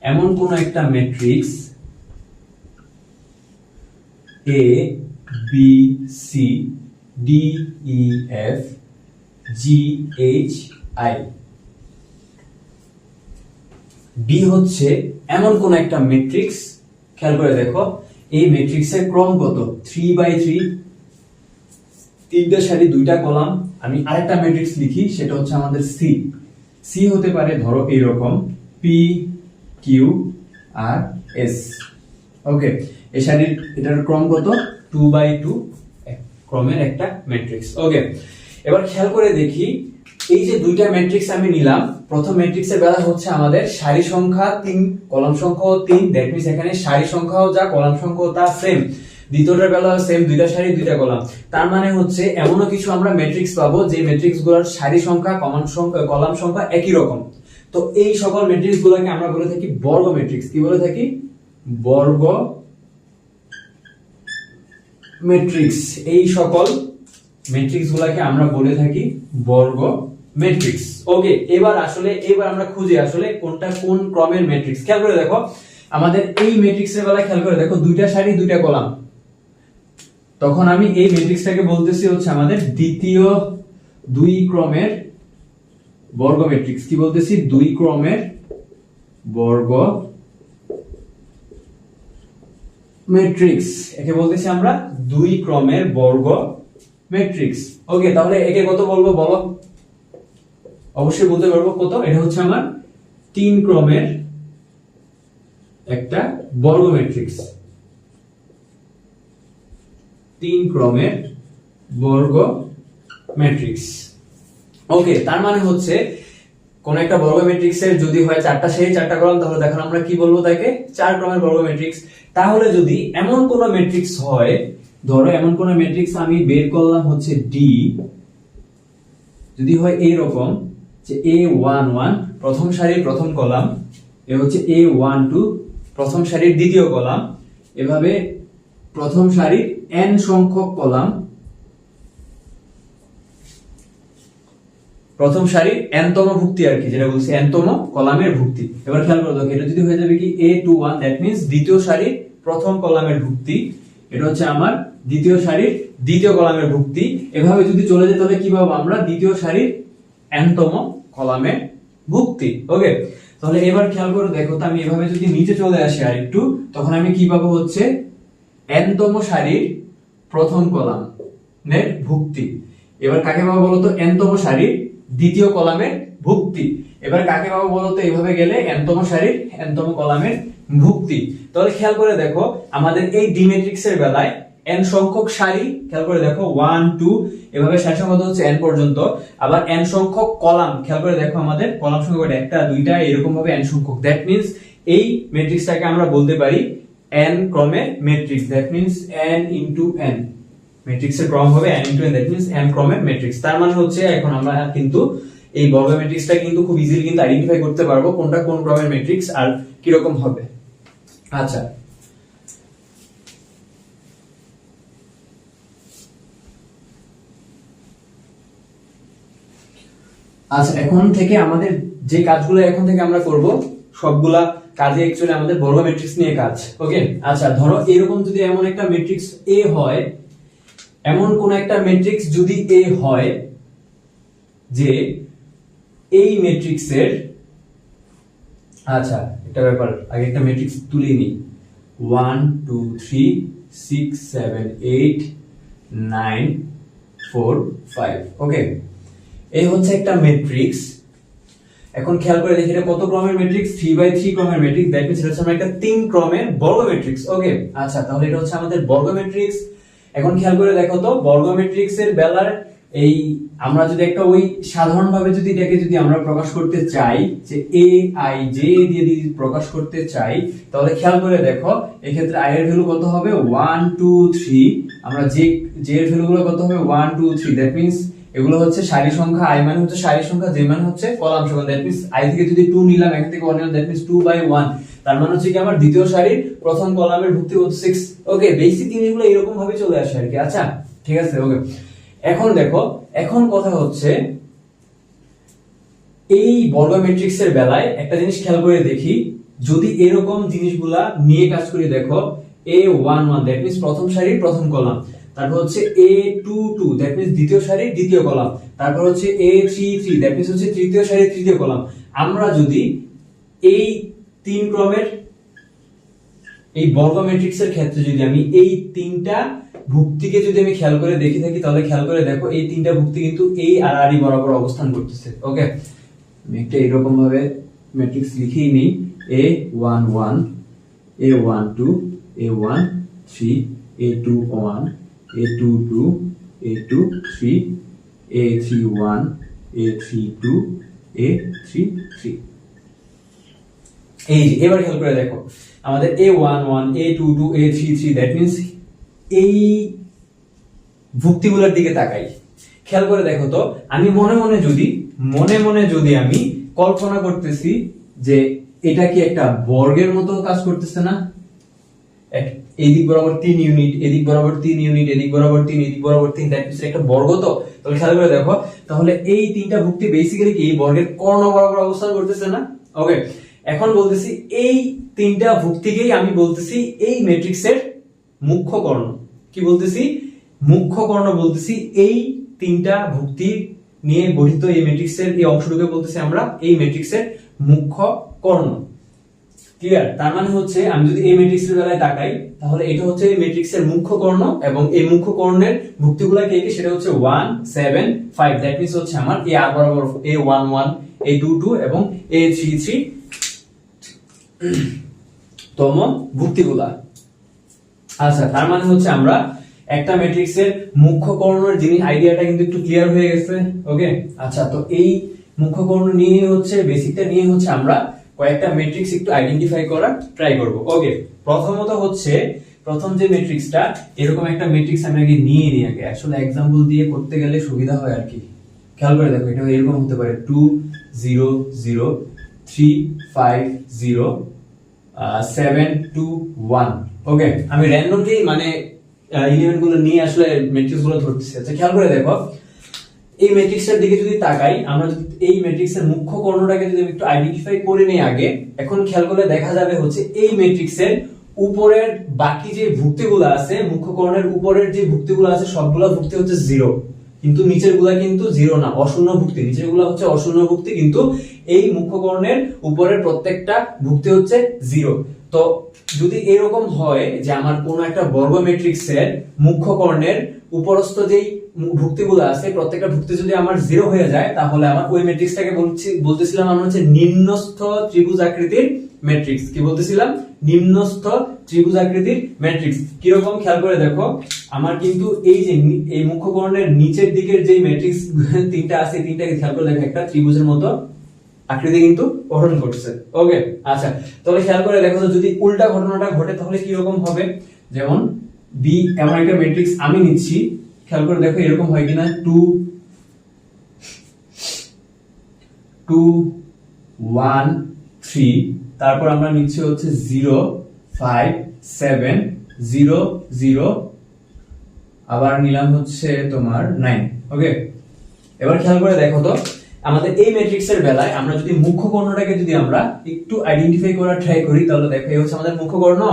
এমন কোন একটা matrix A B C D E F G H I, B হচ্ছে এমন কোন একটা ম্যাট্রিক্স। খেয়াল করে দেখো, এই ম্যাট্রিক্সের ক্রম কত? 3/3, তিনটা সারি দুইটা কলাম। আমি আরেকটা ম্যাট্রিক্স লিখি, সেটা হচ্ছে আমাদের সি। সি হতে পারে ধরো এইরকম পি কিউ আর এস। ওকে, এই সারির এটার ক্রম কত? 2/2 ক্রমের একটা ম্যাট্রিক্স। ওকে, এবার খেয়াল করে দেখি, এই যে দুইটা ম্যাট্রিক্স আমি নিলাম, প্রথম ম্যাট্রিক্সের বেলা হচ্ছে আমাদের সারি সংখ্যা 3, কলাম সংখ্যাও 3, দ্যাট মিন্স এখানে সারি সংখ্যাও যা কলাম সংখ্যাও তা সেম। দ্বিতীয়টার বেলা সেম, দুইটা সারি দুইটা কলাম। তার মানে হচ্ছে এমনও কিছু আমরা ম্যাট্রিক্স পাবো যে ম্যাট্রিক্স গুলোর সারি সংখ্যা কলাম সংখ্যা একই রকম। তো এই সকল ম্যাট্রিক্স গুলোকে আমরা বলে থাকি বর্গ ম্যাট্রিক্স। কি বলে থাকি? বর্গ ম্যাট্রিক্স। এই সকল ম্যাট্রিক্স গুলাকে আমরা বলে থাকি বর্গ ম্যাট্রিক্স। ওকে, এবার আমরা খুঁজি আসলে কোনটা কোন ক্রমের ম্যাট্রিক্স। খেয়াল করে দেখো, আমাদের এই ম্যাট্রিক্সের বেলায় খেয়াল করে দেখো, দুইটা সারি দুইটা কলাম, তখন আমি এই ম্যাট্রিক্সটাকে বলতেছি হচ্ছে আমাদের দ্বিতীয় 2 ক্রমের বর্গ ম্যাট্রিক্স। কি বলতেছি? 2 ক্রমের বর্গ ম্যাট্রিক্স। একে বলতেছি আমরা 2 ক্রমের বর্গ ম্যাট্রিক্স। ওকে, তাহলে একে কত বলবো বলো? অবশ্যই বলতে পারবো কত? এটা হচ্ছে আমার 3 ক্রমের একটা বর্গ ম্যাট্রিক্স, 3 ক্রমের বর্গ ম্যাট্রিক্স। ওকে, তার মানে হচ্ছে কোন একটা বর্গ ম্যাট্রিক্সের যদি হয় 4টা সারি 4টা কলাম, তাহলে দেখো আমরা কি বলবো তাকে 4 ক্রমের বর্গ ম্যাট্রিক্স। তাহলে যদি এমন কোন ম্যাট্রিক্স হয়, ধরো এমন কোন ম্যাট্রিক্স আমি বের করলাম হচ্ছে ডি, যদি হয় এইরকম যে A11 প্রথম সারির প্রথম কলাম, এ হচ্ছে A12 প্রথম সারির দ্বিতীয় কলাম, এভাবে প্রথম সারির n সংখ্যক কলাম, প্রথম সারির n-তম ভুক্তি আর কি, যেটা বলছি n-তম কলামের ভুক্তি। এবার খেয়াল করো, এটা যদি হয়ে যাবে কি A21, দ্যাট মিন্স দ্বিতীয় সারির প্রথম কলামের ভুক্তি, এটা হচ্ছে আমার দ্বিতীয় সারির দ্বিতীয় কলামের ভুক্তি। এভাবে যদি চলে যায় তাহলে কি পাবো আমরা, দ্বিতীয় সারির n-তম কলামের ভুক্তি। ওকে, তাহলে এবার খেয়াল করে দেখো তো, আমি এভাবে যদি নিচে চলে আসি আর একটু, তখন আমি কি পাবো হচ্ছে n-তম সারির প্রথম কলামের ভুক্তি। এবার কাকে পাবো বলতো, n-তম সারির দ্বিতীয় কলামের ভুক্তি। এবার কাকে পাবো বলতো, এইভাবে গেলে n-তম সারির n-তম কলামের ভুক্তি। তাহলে খেয়াল করে দেখো, আমাদের এই ডি ম্যাট্রিক্সের বেলায় n সংখ্যক সারি, খেয়াল করে দেখো 1 2 এভাবে সারি সংখ্যা হচ্ছে n পর্যন্ত। আবার n সংখ্যক কলাম, খেয়াল করে দেখো আমাদের কলাম সংখ্যা কয়টা, একটা দুইটা এরকম ভাবে n সংখ্যক। দ্যাট মিন্স এই ম্যাট্রিক্সটাকে আমরা বলতে পারি n ক্রমের matrix. That means n into n, ম্যাট্রিক্সের ক্রম হবে n into n, that means n ক্রমের ম্যাট্রিক্স। তার মানে হচ্ছে এখন আমরা কিন্তু এই বর্গ ম্যাট্রিক্সটা কিন্তু খুব ইজিলি কিন্তু আইডেন্টিফাই করতে পারবো কোনটা কোন ক্রমের ম্যাট্রিক্স আর কি রকম হবে। আচ্ছা, আচ্ছা এখন থেকে আমাদের যে কাজগুলো এখন থেকে আমরা করব, সবগুলা কাজে অ্যাকচুয়ালি আমাদের বর্গ ম্যাট্রিক্স নিয়ে কাজ। ওকে, আচ্ছা ধরো এরকম যদি এমন একটা ম্যাট্রিক্স A হয়, এমন কোন একটা ম্যাট্রিক্স যদি A হয় যে এই ম্যাট্রিক্সের, আচ্ছা একটা ব্যাপার, আগে একটা ম্যাট্রিক্স তুলে নিই, 1 2 3 6 7 8 9 4 5। ওকে, এই হচ্ছে একটা ম্যাট্রিক্স। এখন খেয়াল করে দেখি এটা কত ক্রমের ম্যাট্রিক্স, 3/3 ক্রমের ম্যাট্রিক্স। দ্যাট মিন্স এটা হচ্ছে একটা 3 ক্রমের বর্গ ম্যাট্রিক্স। ওকে, আচ্ছা তাহলে এটা হচ্ছে আমাদের বর্গ ম্যাট্রিক্স। এখন খেয়াল করে দেখো তো, বর্গ ম্যাট্রিক্সের বেলার এই আমরা যদি একটা ওই সাধারণভাবে যদি এটাকে যদি আমরা প্রকাশ করতে চাই যে ai j দিয়ে যদি প্রকাশ করতে চাই, তাহলে খেয়াল করে দেখো এই ক্ষেত্রে i এর ভ্যালু কত হবে 1 2 3, আমরা j এর ভ্যালুগুলো কত হবে 1 2 3। দ্যাট মিন্স এগুলো হচ্ছে সারি সংখ্যা, i মানে হচ্ছে সারি সংখ্যা, j মানে হচ্ছে কলাম সংখ্যা। দ্যাট মিন্স i থেকে যদি 2 নিলাম, এখান থেকে 1 নিলাম, দ্যাট মিন্স 2/1। তার মানে হচ্ছে কি আমার দ্বিতীয় সারির প্রথম কলামের ভুক্তি হচ্ছে 6। ওকে, বেসিক জিনিসগুলো এরকম ভাবে চলে আসে আর কি। আচ্ছা ঠিক আছে, ওকে। এখন দেখো, এখন কথা হচ্ছে এই বর্গ ম্যাট্রিক্সের বেলায় একটা জিনিস খেয়াল করে দেখি, যদি এরকম জিনিসগুলা নিয়ে কাজ করি, দেখো A11 দ্যাট মিন্স প্রথম সারির প্রথম কলাম, তারপর হচ্ছে A22 দ্যাট মিন্স দ্বিতীয় সারির দ্বিতীয় কলাম, তারপর হচ্ছে A33 দ্যাট মিন্স হচ্ছে তৃতীয় সারির তৃতীয় কলাম। আমরা যদি এই 3 ক্রমের এই বর্গ ম্যাট্রিক্সের ক্ষেত্রে যদি আমি এই 3টা ভুক্তিকে যদি আমি খেয়াল করে দেখি থাকি, তাহলে খেয়াল করে দেখো এই 3টা ভুক্তি কিন্তু এই আর আর বরাবর অবস্থান করতেছে। ওকে, আমি একটা এরকম ভাবে ম্যাট্রিক্স লিখেই নেই, A11 A12 A13 A21 A22 A23 A31 A32 A33। এই যে এবার খেয়াল করে দেখো আমাদের A11 A22 A33, that means এই ভুক্তিগুলোর দিকে তাকাই, খেয়াল করে দেখো তো, আমি মনে মনে যদি আমি কল্পনা করতেছি যে এটা কি একটা বর্গের মতো কাজ করতেছে না, এই দিক বরাবর 3 ইউনিট, এদিক বরাবর 3 ইউনিট, এদিক বরাবর 3, এদিক বরাবর 3, দ্যাট মিন্স একটা বর্গ। তো তাহলে খেয়াল করে দেখো, তাহলে এই 3টা ভুক্তি বেসিক্যালি কি এই বর্গের কর্ণ বরাবর অবস্থান করতেছে না। ওকে, এখন বলতেছি এই 3টা ভুক্তিকেই আমি বলতেছি এই ম্যাট্রিক্সের মুখ্য কর্ণ। কি বলতেছি? মুখ্য কর্ণ বলতেছি। এই 3টা ভুক্তি নিয়ে গঠিত এই ম্যাট্রিক্সের এই অংশটুকু বলতেছি আমরা এই ম্যাট্রিক্সের মুখ্য কর্ণ। ক্লিয়ার? তার মানে হচ্ছে আমি যদি এই ম্যাট্রিক্সের বেলায় তাকাই, তাহলে এটা হচ্ছে এই ম্যাট্রিক্সের মুখ্য কর্ণ, এবং এই মুখ্য কর্ণের ভুক্তিগুলো কি কি, সেটা হচ্ছে 1 7 5। দ্যাট মিন্স হচ্ছে আমার এই আর বরাবর A11 A22 এবং A33। তম ভুক্তিগুলা। আচ্ছা, তার মানে হচ্ছে আমরা একটা ম্যাট্রিক্সের মুখ্য কর্ণের জিনিস আইডিয়াটা কিন্তু একটু ক্লিয়ার হয়ে গেছে। ওকে, আচ্ছা, তো এই মুখ্য কর্ণ নিয়ে হচ্ছে বেসিকটা নিয়ে হচ্ছে আমরা কয়েকটা ম্যাট্রিক্স একটু আইডেন্টিফাই করার ট্রাই করব। ওকে, প্রথমত হচ্ছে প্রথম যে ম্যাট্রিক্সটা, এরকম একটা ম্যাট্রিক্স আমি আগে নিয়ে নিই আগে, আসলে एग्जांपल দিয়ে করতে গেলে সুবিধা হয় আর কি। খেয়াল করে দেখো, এটা এরকম হতে পারে 2 0 0 3 5 0 7 2 1। ওকে, আমি র্যান্ডমলি মানে এলিমেন্ট গুলো নিয়ে আসলে ম্যাট্রিক্স গুলো ধরতেছি। আচ্ছা, খেয়াল করে দেখো, এই ম্যাট্রিক্সের দিকে যদি তাকাই, আমরা যদি এই ম্যাট্রিক্সের মুখ্য কর্ণটাকে যদি একটু আইডেন্টিফাই করে নেই আগে, এখন খেয়াল করলে দেখা যাবে হচ্ছে এই ম্যাট্রিক্সের উপরের বাকি যে ভুক্তিগুলো আছে, মুখ্য কর্ণের উপরের যে ভুক্তিগুলো আছে সবগুলা ভুক্তি হচ্ছে 0, কিন্তু নিচের গুলা কিন্তু 0 না, অশূন্য ভুক্তি। নিচের গুলা হচ্ছে অশূন্য ভুক্তি, কিন্তু এই মুখ্য কর্ণের উপরের প্রত্যেকটা ভুক্তি হচ্ছে 0। তো যদি এরকম হয় যে আমার কোন একটা বর্গ ম্যাট্রিক্সের মুখ্য কর্ণের উপরস্থ যেই ভুক্তিগুলো আছে প্রত্যেকটা ভুক্তি যদি আমার 0 হয়ে যায়, তাহলে আমার ওই ম্যাট্রিক্সটাকে বলতেছিলাম আমরা হচ্ছে নিম্নস্থ ত্রিভুজ আকৃতির ম্যাট্রিক্স। কি বলতেছিলাম? নিম্নস্থ ত্রিভুজ আকৃতির ম্যাট্রিক্স। কিরকম খেয়াল করে দেখো, আমার কিন্তু এই যে এই মুখ্য কর্ণের নিচের দিকের যে ম্যাট্রিক্স তিনটা আছে, তিনটাকে খেয়াল করে দেখো একটা ত্রিভুজের মতো আকৃতি কিন্তু গঠন করছে। ওকে, আচ্ছা, তাহলে খেয়াল করে দেখো, যদি উল্টা ঘটনাটা ঘটে তাহলে কি রকম হবে? যেমন বি এমন একটা ম্যাট্রিক্স আমি নিচ্ছি, খেয়াল করে দেখো এরকম হয় কিনা, 2 2 1 3, তারপর আমরা নিচ্ছি হচ্ছে 0 5 7 0 0, আবার নিলাম হচ্ছে তোমার 9। ওকে, এবার খেয়াল করে দেখো তো, আমাদের এই ম্যাট্রিক্সের বেলায় আমরা যদি মুখ্য কর্ণটাকে যদি আমরা একটু আইডেন্টিফাই করার ট্রাই করি, তাহলে দেখো এই হচ্ছে আমাদের মুখ্য কর্ণ।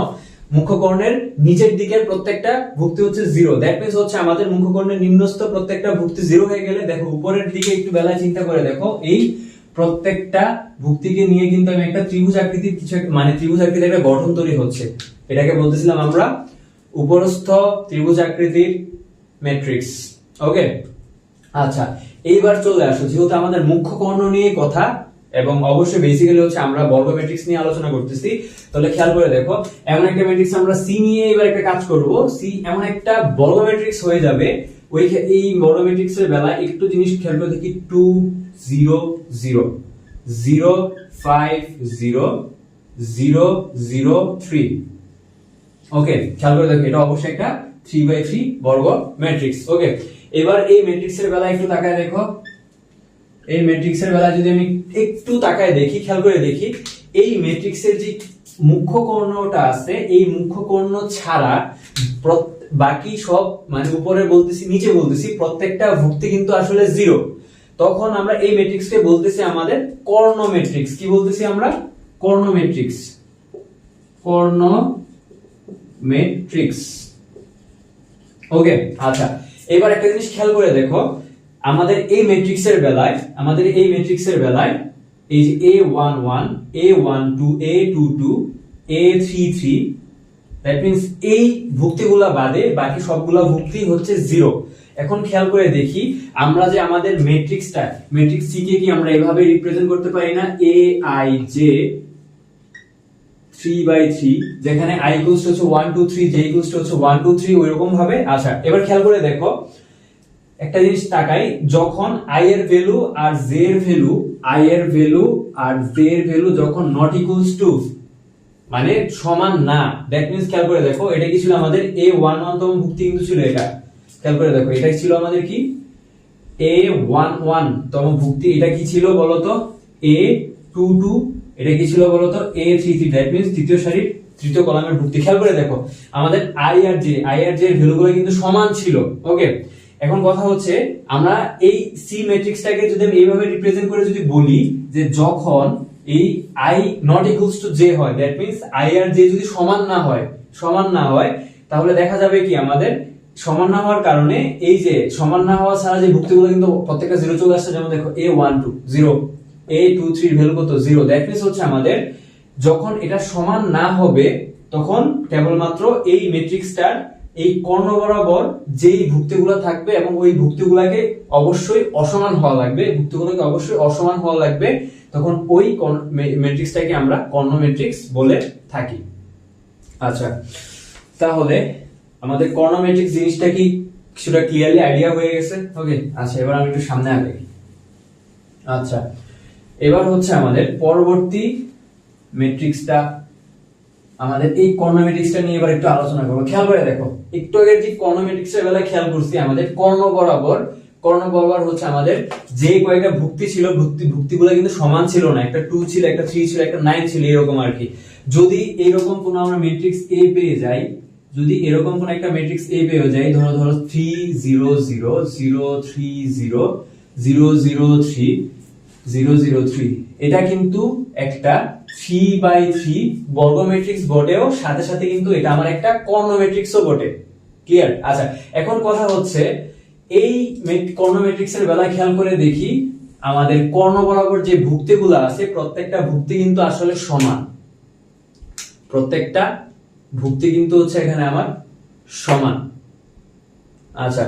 মুখ্য কর্ণের নিচের দিকের প্রত্যেকটা ভুক্তি হচ্ছে 0, দ্যাট মিন্স হচ্ছে আমাদের মুখ্য কর্ণের নিম্নস্থ প্রত্যেকটা ভুক্তি 0 হয়ে গেলে দেখো উপরের দিকে একটু বেলায় চিন্তা করে দেখো, এই প্রত্যেকটা ভুক্তিকে নিয়ে কিন্তু আমি একটা ত্রিভুজ আকৃতির কিছু মানে ত্রিভুজ আকৃতির একটা গঠন তৈরি হচ্ছে। এটাকে বলতেছিলাম আমরা উপরস্থ ত্রিভুজ আকৃতির ম্যাট্রিক্স। ওকে, আচ্ছা, এইবার চলে আসো, যেহেতু আমাদের মুখ্য কর্ণ নিয়ে কথা এবং অবশ্যই বেসিক্যালি হচ্ছে আমরা বর্গ ম্যাট্রিক্স নিয়ে আলোচনা করতেছি, তাহলে খেয়াল করে দেখো এমন একটা ম্যাট্রিক্স আমরা সি নিয়ে এবার একটা কাজ করব। সি এমন একটা বর্গ ম্যাট্রিক্স হয়ে যাবে, ওই এই বর্গ ম্যাট্রিক্সের বেলায় একটু জিনিস খেয়াল করে দেখি, 2 0 0 0 5 0 0 0 3। ওকে, খেয়াল করে দেখো এটা অবশ্যই একটা 3/3 বর্গ ম্যাট্রিক্স। ওকে, এবার এই ম্যাট্রিক্সের বেলায় একটু তাকায় দেখো, এই ম্যাট্রিক্সের বেলায় যদি আমি একটু তাকায় দেখি, খেয়াল করে দেখি, এই ম্যাট্রিক্সের যে মুখ্য কর্ণটা আছে, এই মুখ্য কর্ণ ছাড়া বাকি সব মানে উপরে বলতেছি নিচে বলতেছি প্রত্যেকটা ভুক্তি কিন্তু আসলে 0। তখন আমরা এই ম্যাট্রিক্সকে বলতেছি আমাদের কর্ণ ম্যাট্রিক্স। কি বলতেছি আমরা? কর্ণ ম্যাট্রিক্স। কর্ণ ম্যাট্রিক্স। ওকে, আচ্ছা, এবার একটা জিনিস খেয়াল করে দেখো, আমাদের এই ম্যাট্রিক্সের বেলায় এই যে a11 a12 a22 a33, that means এই ভুক্তিগুলা বাদে বাকি সবগুলা ভুক্তি হচ্ছে 0। এখন খেয়াল করে দেখি, আমরা যে আমাদের ম্যাট্রিক্সটা ম্যাট্রিক্স সি কে কি আমরা এভাবে রিপ্রেজেন্ট করতে পারি না, aij 3/3, যেখানে i ইকুয়ালস টু হচ্ছে 1 2 3, j ইকুয়ালস টু হচ্ছে 1 2 3, ওইরকম ভাবে। আচ্ছা, এবার খেয়াল করে দেখো একটা জিনিস তাকাই, যখন i এর ভ্যালু আর j এর ভ্যালু যখন নট ইকুয়ালস টু মানে সমান না, দ্যাট মিন্স খেয়াল করে দেখো এটা কি ছিল আমাদের a11 তম ভুক্তি কিন্তু ছিল এটা। খেয়াল করে দেখো এটাই ছিল আমাদের কি a11 তম ভুক্তি। এটা কি ছিল বলতো? a22। এটা কি ছিল বলতো? a33, দ্যাট মিন্স তৃতীয় সারির তৃতীয় কলামের ভুক্তি। খেয়াল করে দেখো আমাদের i আর j এর ভ্যালুগুলো কিন্তু সমান ছিল। ওকে, এখন কথা হচ্ছে আমরা এই সি ম্যাট্রিক্সটাকে যদি আমি এইভাবে রিপ্রেজেন্ট করে যদি বলি যে যখন এই i not equals to j হয়, দ্যাট মিন্স i আর j যদি সমান না হয় তাহলে দেখা যাবে কি আমাদের সমান না হওয়ার কারণে এই যে সমান না হওয়া ছাড়া যে ভুক্তিগুলো কিন্তু প্রত্যেকটা 0 চলে আসছে। যেমন দেখো a12 0, a23 এর ভ্যালু কত? 0, দ্যাট মিন্স হচ্ছে আমাদের যখন এটা সমান না হবে তখন কেবলমাত্র এই ম্যাট্রিক্সটার এই কর্ণ বরাবর যেই ভুক্তিগুলো থাকবে এবং ওই ভুক্তিগুলোকে অবশ্যই অসমান হওয়া লাগবে, তখন ওই ম্যাট্রিক্সটাকে আমরা কর্ণ ম্যাট্রিক্স বলে থাকি। আচ্ছা, তাহলে আমাদের কর্ণ ম্যাট্রিক্স জিনিসটা কি কিছুটা ক্লিয়ারলি আইডিয়া হয়ে গেছে? ওকে, আচ্ছা এবার আমি একটু সামনে আগাই। আচ্ছা, এবার হচ্ছে আমাদের পরবর্তী ম্যাট্রিক্সটা, আমাদের এই কর্ণ ম্যাট্রিক্সটা নিয়ে এবার একটু আলোচনা করবো। খেয়াল করে দেখো, একটু আগে যে কর্ণ ম্যাট্রিক্সের বেলায় খেয়াল করছি, আমাদের কর্ণ বরাবর হচ্ছে আমাদের যে কয়েকটা ভুক্তি ছিল, ভুক্তিগুলো কিন্তু সমান ছিল না, একটা 2 ছিল, একটা 3 ছিল, একটা 9 ছিল, এরকম আর কি। যদি এরকম কোন আমরা ম্যাট্রিক্স এ পেয়ে যাই, যদি এরকম কোন একটা ম্যাট্রিক্স এ পেয়ে যাই, ধরো 3 0 0 0 3 0 0 0 3 0 0 3, এটা কিন্তু একটা 3/3 বর্গ ম্যাট্রিক্স বটেও, সাথে সাথে কিন্তু এটা আমার একটা কর্ণ ম্যাট্রিক্সও বটে। ক্লিয়ার? আচ্ছা, এখন কথা হচ্ছে এই কর্ণ ম্যাট্রিক্সের বেলায় খেয়াল করে দেখি, আমাদের কর্ণ বরাবর যে ভুক্তিগুলো আছে, প্রত্যেকটা ভুক্তি কিন্তু আসলে সমান। প্রত্যেকটা ভুক্তি কিন্তু হচ্ছে এখানে আমার সমান। আচ্ছা,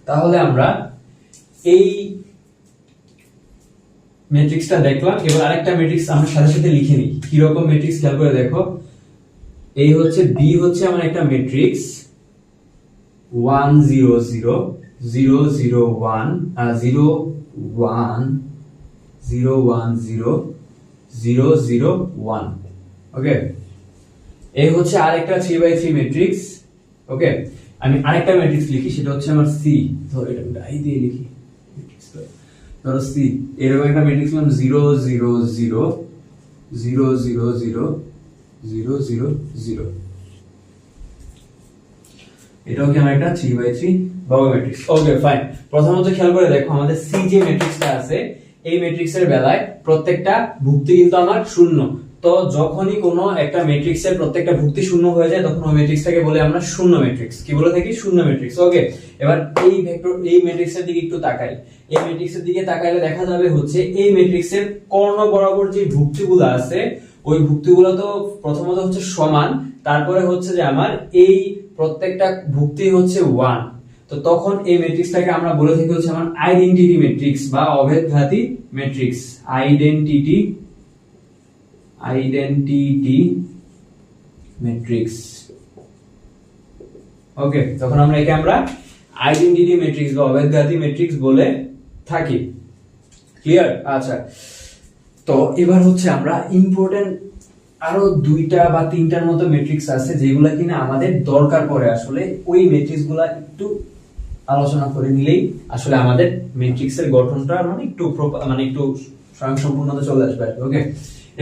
তাহলে আমরা এই ম্যাট্রিক্সটা দেখলাম। এবার আরেকটা ম্যাট্রিক্স আমরা সাথে সাথে লিখে নিই। কি রকম ম্যাট্রিক্স খেয়াল করে দেখো, এই হচ্ছে বি হচ্ছে আমার একটা ম্যাট্রিক্স 1 0 0 0 0 1 0 1 0 1 0 0 0 1। ওকে, এই হচ্ছে আরেকটা 3/3 ম্যাট্রিক্স। ওকে, আমি আরেকটা ম্যাট্রিক্স লিখি, সেটা হচ্ছে আমার সি। ধরো এটা ডাই দিয়ে লিখি, ধরো সি। এরকম একটা ম্যাট্রিক্স নাম 0 0 0 0 0 0 0 0 0। এটাও কি আমার একটা 3/3 বর্গ ম্যাট্রিক্স। Okay fine. প্রথমত খেয়াল করে দেখো, আমাদের সি যে ম্যাট্রিক্সটা আছে, এই ম্যাট্রিক্সের বেলায় প্রত্যেকটা ভুক্তি কিন্তু আমার শূন্য। তো যখনই কোনো একটা ম্যাট্রিক্সের প্রত্যেকটা ভুক্তি শূন্য হয়ে যায়, তখন ওই ম্যাট্রিক্সটাকে বলে আমরা শূন্য ম্যাট্রিক্স। কি বলে থাকি? শূন্য ম্যাট্রিক্স। ওকে, এবার এই ভেক্টর, এই ম্যাট্রিক্সের দিকে একটু তাকাই। এই ম্যাট্রিক্সের দিকে তাকাইলে দেখা যাবে হচ্ছে এই ম্যাট্রিক্সের কর্ণ বরাবর যে ভুক্তিগুলো আছে, ওই ভুক্তিগুলো তো প্রথমত হচ্ছে সমান, তারপরে হচ্ছে যে আমার এই প্রত্যেকটা ভুক্তি হচ্ছে 1। তো তখন এই ম্যাট্রিক্সটাকে আমরা বলে থাকি হচ্ছে আমার আইডেন্টিটি ম্যাট্রিক্স বা অভেদঘাতী ম্যাট্রিক্স। Identity matrix. ওকে, তখন আমরা একে আইডেন্টিটি ম্যাট্রিক্স বা অভেদঘাতী ম্যাট্রিক্স বলে থাকি। ক্লিয়ার? আচ্ছা, তো এবার হচ্ছে আমরা ইম্পর্টেন্ট আরো 2টা বা 3টার মতো ম্যাট্রিক্স আছে, যেগুলা কিনা আমাদের দরকার পড়ে। আসলে ওই ম্যাট্রিক্সগুলা একটু আলোচনা করে নিলেই আসলে আমাদের ম্যাট্রিক্সের গঠনটা একটু স্বয়ংসম্পূর্ণতা চলে আসবে। ওকে,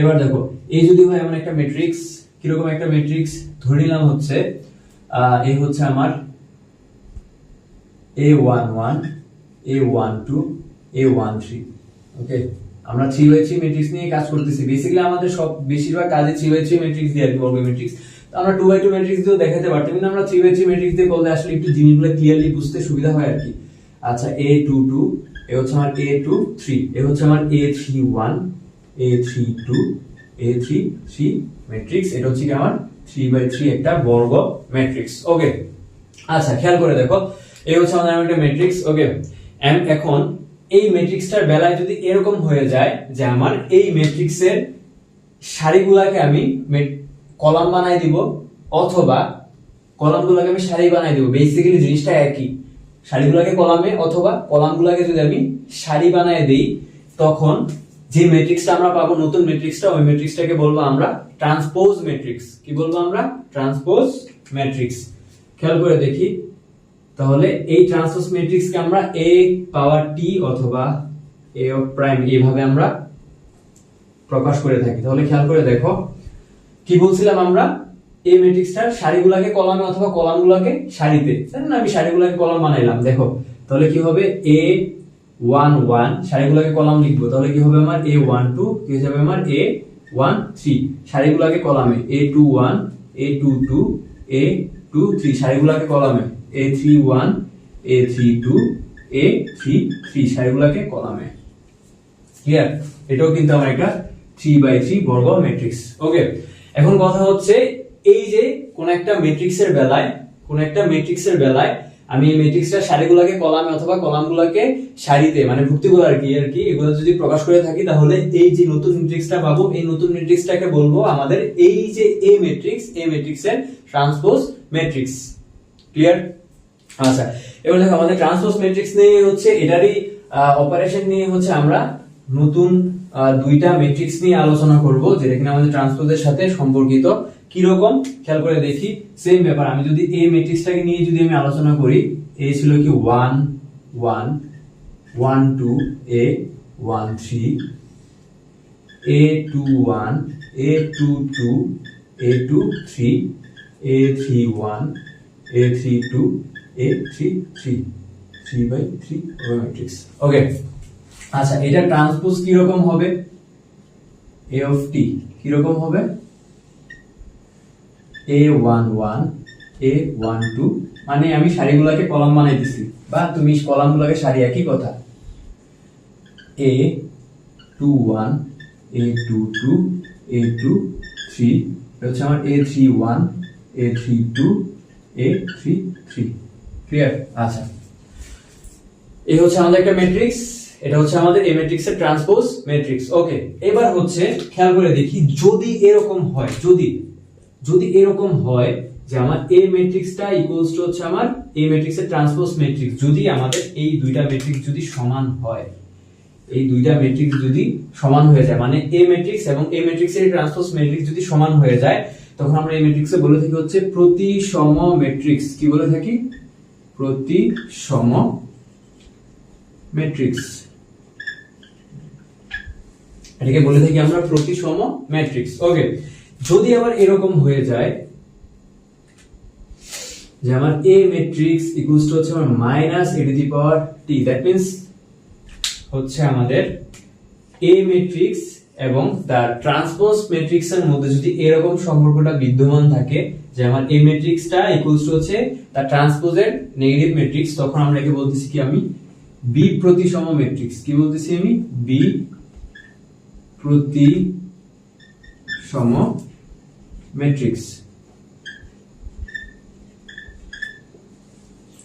এবার দেখো, এই যদি হয় এমন একটা ম্যাট্রিক্স, কিরকম একটা ম্যাট্রিক্স ধরে নিলাম হচ্ছে এই হচ্ছে আমার A11 A12 A13। ওকে, আমরা 3/3 ম্যাট্রিক্স নিয়ে কাজ করতেছি। বেসিক্যালি আমাদের বেশিরভাগ কাজে 3/3 ম্যাট্রিক্স দিয়ে আর কি, বর্গ ম্যাট্রিক্স। তো আমরা 2/2 ম্যাট্রিক্স দিয়েও দেখাতে পারতাম, কিন্তু আমরা 3/3 ম্যাট্রিক্স দিয়ে করলে আসলে একটু জিনিসগুলো ক্লিয়ারলি বুঝতে সুবিধা হয় আর কি। আচ্ছা, A22 এ হচ্ছে আমার A23, এ হচ্ছে আমার A31 A32 A33 ম্যাট্রিক্স। এটা হচ্ছে কি আমার 3/3 একটা বর্গ ম্যাট্রিক্স। ওকে, আচ্ছা খেয়াল করে দেখো, এই হচ্ছে আমাদের একটা ম্যাট্রিক্স। ওকে, এখন এই ম্যাট্রিক্সটার বেলায় যদি এরকম হয়ে যায় যে আমার এই ম্যাট্রিক্সের সারিগুলোকে আমি কলাম বানাই দিব, অথবা কলামগুলোকে আমি সারি বানাই দিব। বেসিক্যালি জিনিসটা একই, সারিগুলোকে কলামে অথবা কলামগুলোকে যদি আমি সারি বানায় দেই, তখন যে ম্যাট্রিক্সটা আমরা পাবো, নতুন ম্যাট্রিক্সটা, ওই ম্যাট্রিক্সটাকে বলবো আমরা ট্রান্সপোজ ম্যাট্রিক্স। কি বলবো আমরা? Transpose matrix. খেয়াল করে দেখি, তাহলে এই ট্রান্সপোজ ম্যাট্রিক্সকে আমরা a পাওয়ার t অথবা a অফ প্রাইম এইভাবে আমরা প্রকাশ করে থাকি। তাহলে খেয়াল করে দেখো, কি বলছিলাম আমরা? এই ম্যাট্রিক্সটার সারিগুলোকে কলামে অথবা কলামগুলোকে সারিতে। তাই না? আমি সারিগুলোকে কলাম বানাইলাম। দেখো, তাহলে কি হবে? A11 সারিগুলোকে কলাম লিখবো, তাহলে কি হবে আমার A12, কি হয়ে যাবে আমার A13 সারিগুলোকে কলামে, A21 A22 A23 সারিগুলোকে কলামে, A31 A32 A33 সারিগুলোকে কলামে। ক্লিয়ার? এটাও কিন্তু আমার একটা 3/3 বর্গ ম্যাট্রিক্স। ওকে, এখন কথা হচ্ছে এই যে কোন একটা ম্যাট্রিক্সের বেলায় আমি এই ম্যাট্রিক্সটা সারিগুলোকে কলামে অথবা কলামগুলোকে সারিতে মানে ভুক্তিগুলো আর কি এগুলো যদি প্রকাশ করে থাকি তাহলে এই যে নতুন ম্যাট্রিক্সটা পাবো এই নতুন ম্যাট্রিক্সটাকে বলবো আমাদের এই যে এ ম্যাট্রিক্সের ট্রান্সপোজ ম্যাট্রিক্স। ক্লিয়ার? আচ্ছা, এবার দেখো আমাদের ট্রান্সপোজ ম্যাট্রিক্স নিয়ে হচ্ছে এটারই অপারেশন নিয়ে হচ্ছে আমরা নতুন দুইটা ম্যাট্রিক্স নিয়ে আলোচনা করব যেটা কিনা আমাদের ট্রান্সপোজের সাথে সম্পর্কিত। কি রকম খেয়াল করে দেখি, সেম ব্যাপার। আমি যদি এই ম্যাট্রিক্সটাকে নিয়ে যদি আমি আলোচনা করি, এ ছিল কি 1 1 1 2 a 1 3 a 2 1 a 2 2 a 2 3 a 3 1 a 3 2 a 3 3 3 by 3 over matrix. ওকে, আচ্ছা এটা ট্রান্সপোজ কি রকম হবে? a of t কি রকম হবে? a11 a12 মানে আমি সারিগুলোকে কলাম বানাইতেছি বা তুমি কলামগুলোকে সারি, একই কথা। a21 a22 a23 এটা হচ্ছে আমার a31 a32 a33। ক্লিয়ার? আচ্ছা, এই হচ্ছে আমাদের একটা ম্যাট্রিক্স, এটা হচ্ছে আমাদের এই ম্যাট্রিক্সের ট্রান্সপোজ ম্যাট্রিক্স। ওকে, এবার হচ্ছে খেয়াল করে দেখি, যদি এরকম হয়, যদি এরকম হয় যে আমার এ ম্যাট্রিক্সটা ইকুয়ালস টু হচ্ছে আমার এ ম্যাট্রিক্সের ট্রান্সপোজ ম্যাট্রিক্স, যদি আমাদের এই দুইটা ম্যাট্রিক্স যদি সমান হয়, এই দুইটা ম্যাট্রিক্স যদি সমান হয়ে যায়, মানে এ ম্যাট্রিক্স এবং এ ম্যাট্রিক্সের ট্রান্সপোজ ম্যাট্রিক্স যদি সমান হয়ে যায়, তখন আমরা এই ম্যাট্রিক্সে বলে থাকি হচ্ছে প্রতিসম ম্যাট্রিক্স। কি বলে থাকি? প্রতিসম ম্যাট্রিক্স। এটাকে বলে থাকি আমরা প্রতিসম ম্যাট্রিক্স। ওকে, যদি আবার এরকম হয়ে যায় যে আমার এ ম্যাট্রিক্স ইকুয়ালস টু হচ্ছে আমার minus A to the power T, that means হচ্ছে আমাদের এ ম্যাট্রিক্স এবং তার ট্রান্সপোজ ম্যাট্রিক্সের মধ্যে যদি এরকম সম্পর্কটা বিদ্যমান থাকে যে আমার এ ম্যাট্রিক্সটা ইকুয়ালস টু হচ্ছে তার ট্রান্সপোজের নেগেটিভ ম্যাট্রিক্স, তখন আমরা একে বলতেছি কি, আমি বি প্রতিসম ম্যাট্রিক্স। কি বলতেছি আমি? বি প্রতিসম ম্যাট্রিক্স।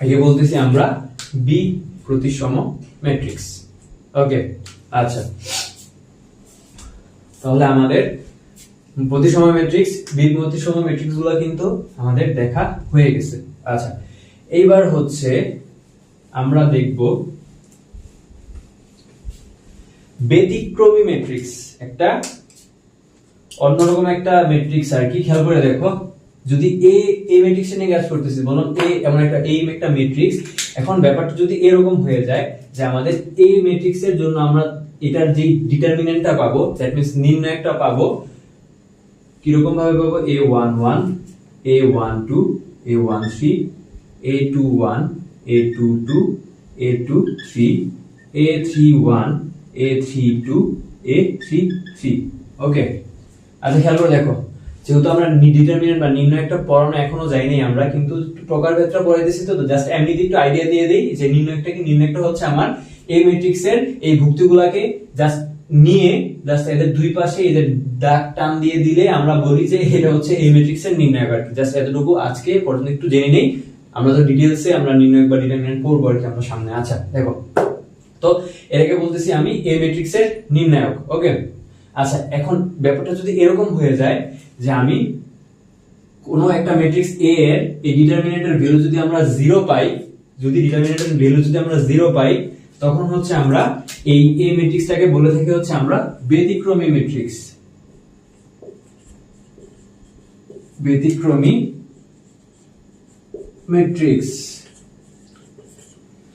একে বলতেছি আমরা বি প্রতিসম ম্যাট্রিক্স। ওকে, আচ্ছা তাহলে আমাদের প্রতিসম ম্যাট্রিক্স, বি প্রতিসম ম্যাট্রিক্স গুলো কিন্তু আমাদের দেখা হয়ে গেছে। আচ্ছা, এইবার হচ্ছে আমরা দেখব ব্যতিক্রমী ম্যাট্রিক্স, একটা অন্যরকম একটা ম্যাট্রিক্স আর কি। খেয়াল করে দেখো, যদি এ ম্যাট্রিক্স নিয়ে কাজ করতেছি, বললাম এ এমন একটা ম্যাট্রিক্স। এখন ব্যাপারটা যদি এরকম হয়ে যায় যে আমাদের এ ম্যাট্রিক্স এর জন্য আমরা এটার যে ডিটারমিনেন্টটা পাবো, দ্যাট মিন্স নির্ণায়কটা পাবো কিরকম ভাবে পাবো? a11 a12 a13 a21 a22 a23 a31 a32 a33। ওকে, আচ্ছা খেয়াল করে দেখো, যেহেতু আমরা ডিটারমিনেন্ট বা নির্ণায়কটা পড়ানো এখনো যাইনি আমরা, কিন্তু প্রকারভেদটা পড়াইতেছি, তো জাস্ট এমনিতে একটু আইডিয়া দিয়ে দেই যে নির্ণায়কটা হচ্ছে আমার এই ম্যাট্রিক্সের এই ভুক্তিগুলোকে জাস্ট নিয়ে জাস্ট এদের দুই পাশে এদের দাগ টান দিয়ে দিলে আমরা বলি যে এটা হচ্ছে এই ম্যাট্রিক্সের নির্ণায়ক আর কি। জাস্ট এতটুকু আজকে পর্যন্ত একটু জেনে নেই, আমরা তো ডিটেইলসে আমরা নির্ণায়ক বা ডিটারমিনেন্ট পড়বো আর কি আমরা সামনে। আচ্ছা দেখো, তো এটাকে বলতেছি আমি এই ম্যাট্রিক্সের নির্ণায়ক। ওকে, আচ্ছা এখন ব্যাপারটা যদি এরকম হয়ে যায় যে আমি কোনো একটা ম্যাট্রিক্স এ এর এই ডিটারমিনেন্টের ভ্যালু যদি আমরা 0 পাই, তখন হচ্ছে আমরা এই এ ম্যাট্রিক্সটাকে বলে থাকি হচ্ছে আমরা ব্যতিক্রমী ম্যাট্রিক্স।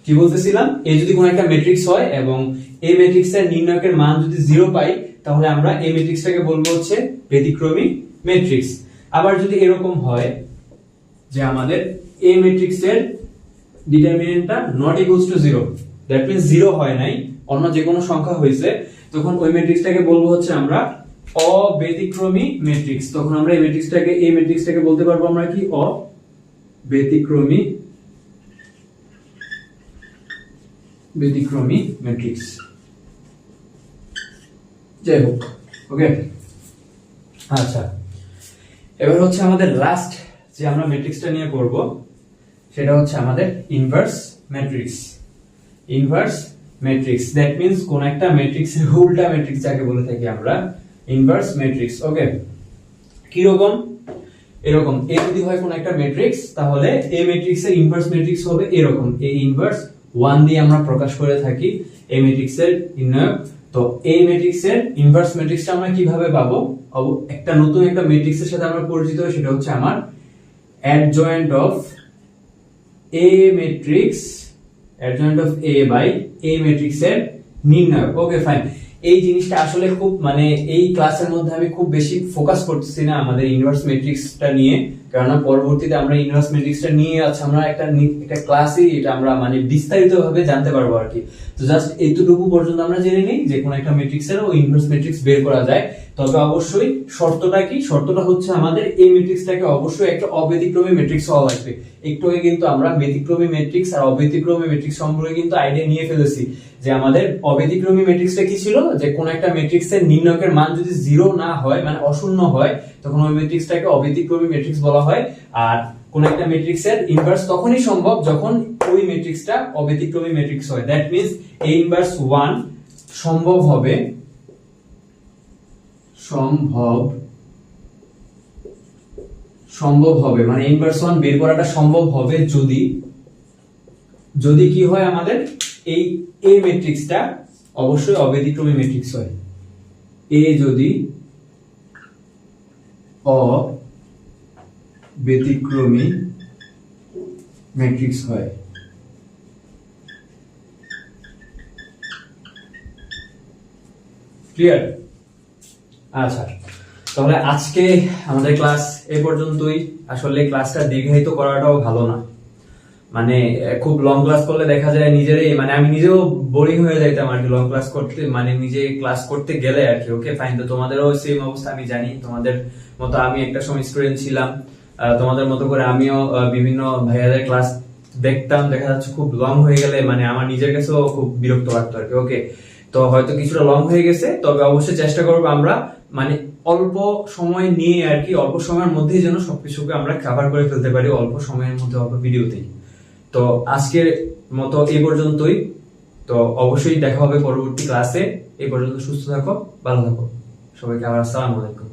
কি বলতেছিলাম? এই যদি কোনো একটা ম্যাট্রিক্স হয় এবং এই ম্যাট্রিক্সের নির্ণায়কের মান যদি 0 পাই, তাহলে আমরা এই ম্যাট্রিক্সটাকে বলবো হচ্ছে ব্যতিক্রমী ম্যাট্রিক্স। আবার যদি এরকম হয় যে আমাদের এই ম্যাট্রিক্সের ডিটারমিনেন্টটা not equals to 0, that means 0 হয় নাই, অন্য যে কোনো সংখ্যা হয়েছে, তখন ওই ম্যাট্রিক্সটাকে বলবো হচ্ছে আমরা অব্যতিক্রমী ম্যাট্রিক্স। তখন আমরা এই ম্যাট্রিক্সটাকে বলতে পারবো আমরা কি? অব্যতিক্রমী ম্যাট্রিক্স। যাই হোক, ওকে আচ্ছা, এবার হচ্ছে আমাদের লাস্ট যে আমরা ম্যাট্রিক্সটা নিয়ে পড়বো সেটা হচ্ছে আমাদের inverse matrix. Inverse matrix that means কোন একটা ম্যাট্রিক্সের উল্টা ম্যাট্রিক্স যাকে বলে থাকি আমরা ইনভার্স ম্যাট্রিক্স। ওকে, কি রকম? এরকম এ যদি হয় কোন একটা ম্যাট্রিক্স, তাহলে এ ম্যাট্রিক্স এর ইনভার্স ম্যাট্রিক্স হবে এরকম, এ ইনভার্স 1 দিয়ে আমরা প্রকাশ করে থাকি এ ম্যাট্রিক্স এর নির্ণয়। তো এই ম্যাট্রিক্স এর ইনভার্স ম্যাট্রিক্সটা আমরা কিভাবে পাবো? একটা নতুন একটা ম্যাট্রিক্স এর সাথে আমরা পরিচিত হই, সেটা হচ্ছে আমার adjoint of a matrix, adjoint of a by a matrix এর নির্ণয়। ওকে ফাইন, এই জিনিসটা আসলে খুব মানে এই ক্লাসের মধ্যে আমি খুব বেশি ফোকাস করতেছি না আমাদের ইনভার্স ম্যাট্রিক্সটা নিয়ে, কারণ পরবর্তীতে আমরা ইনভার্স ম্যাট্রিক্সটা নিয়ে আছে আমরা একটা ক্লাসে এটা আমরা মানে বিস্তারিতভাবে জানতে পারবো আর কি। তো জাস্ট এইটুকু পর্যন্ত আমরা জেনে নিই যে কোন একটা ম্যাট্রিক্সের ও ইনভার্স ম্যাট্রিক্স বের করা যায়। তবে অবশ্যই শর্তটা কি? শর্তটা হচ্ছে আমাদের এই ম্যাট্রিক্সটাকে অবশ্যই একটা অব্যতিক্রমী ম্যাট্রিক্স হওয়া লাগবে। একটু আগে কিন্তু আমরা ব্যতিক্রমী ম্যাট্রিক্স আর অব্যতিক্রমী ম্যাট্রিক্স সম্পর্কে কিন্তু আইডিয়া নিয়ে ফেলেছি, যে আমাদের অব্যতিক্রমী ম্যাট্রিক্সটা কি ছিল, যে কোন একটা ম্যাট্রিক্সের নির্ণয়কের মান যদি 0 না হয় মানে অশূন্য হয়, তখন ওই ম্যাট্রিক্সটাকে অব্যতিক্রমী ম্যাট্রিক্স বলা হয়। আর কোন একটা ম্যাট্রিক্সের ইনভার্স তখনই সম্ভব যখন ওই ম্যাট্রিক্সটা অব্যতিক্রমী ম্যাট্রিক্স হয়। দ্যাট মিন্স a ইনভার্স 1 সম্ভব হবে মানে ইনভার্স 1 বের করাটা সম্ভব হবে যদি কি হয় আমাদের এই a ম্যাট্রিক্সটা অবশ্যই অব্যতিক্রমী ম্যাট্রিক্স হয়। a যদি অব্যতিক্রমী ম্যাট্রিক্স হয়। ক্লিয়ার? আচ্ছা, তাহলে আজকে আমাদের ক্লাস এই পর্যন্তই। আসলে ক্লাসটা দীর্ঘায়িত করাটাও ভালো না, মানে খুব লং ক্লাস করলে দেখা যায় নিজেরই মানে আমি নিজেও বোরিং হয়ে যাইতাম আর কি লং ক্লাস করতে, মানে নিজে ক্লাস করতে গেলে আর কি। ওকে ফাইন, তো তোমাদেরও সেম অবস্থা আমি জানি, তোমাদের মতো আমি একটা সময় স্টুডেন্ট ছিলাম, তোমাদের মতো করে আমিও বিভিন্ন ভাইয়াদের ক্লাস দেখতাম, দেখা যাচ্ছে খুব লং হয়ে গেলে মানে আমার নিজের কাছেও খুব বিরক্ত লাগতো আর কি। ওকে, তো হয়তো কিছুটা লং হয়ে গেছে, তবে অবশ্যই চেষ্টা করবো আমরা মানে অল্প সময় নিয়ে আর কি, অল্প সময়ের মধ্যেই যেন সবকিছুকে আমরা কভার করে ফেলতে পারি, অল্প সময়ের মধ্যে অল্প ভিডিওতেই। তো আজকের মতো এই পর্যন্তই। তো অবশ্যই দেখা হবে পরবর্তী ক্লাসে। এই পর্যন্ত সুস্থ থাকো, ভালো থাকো, সবাইকে আবার আসসালামু আলাইকুম।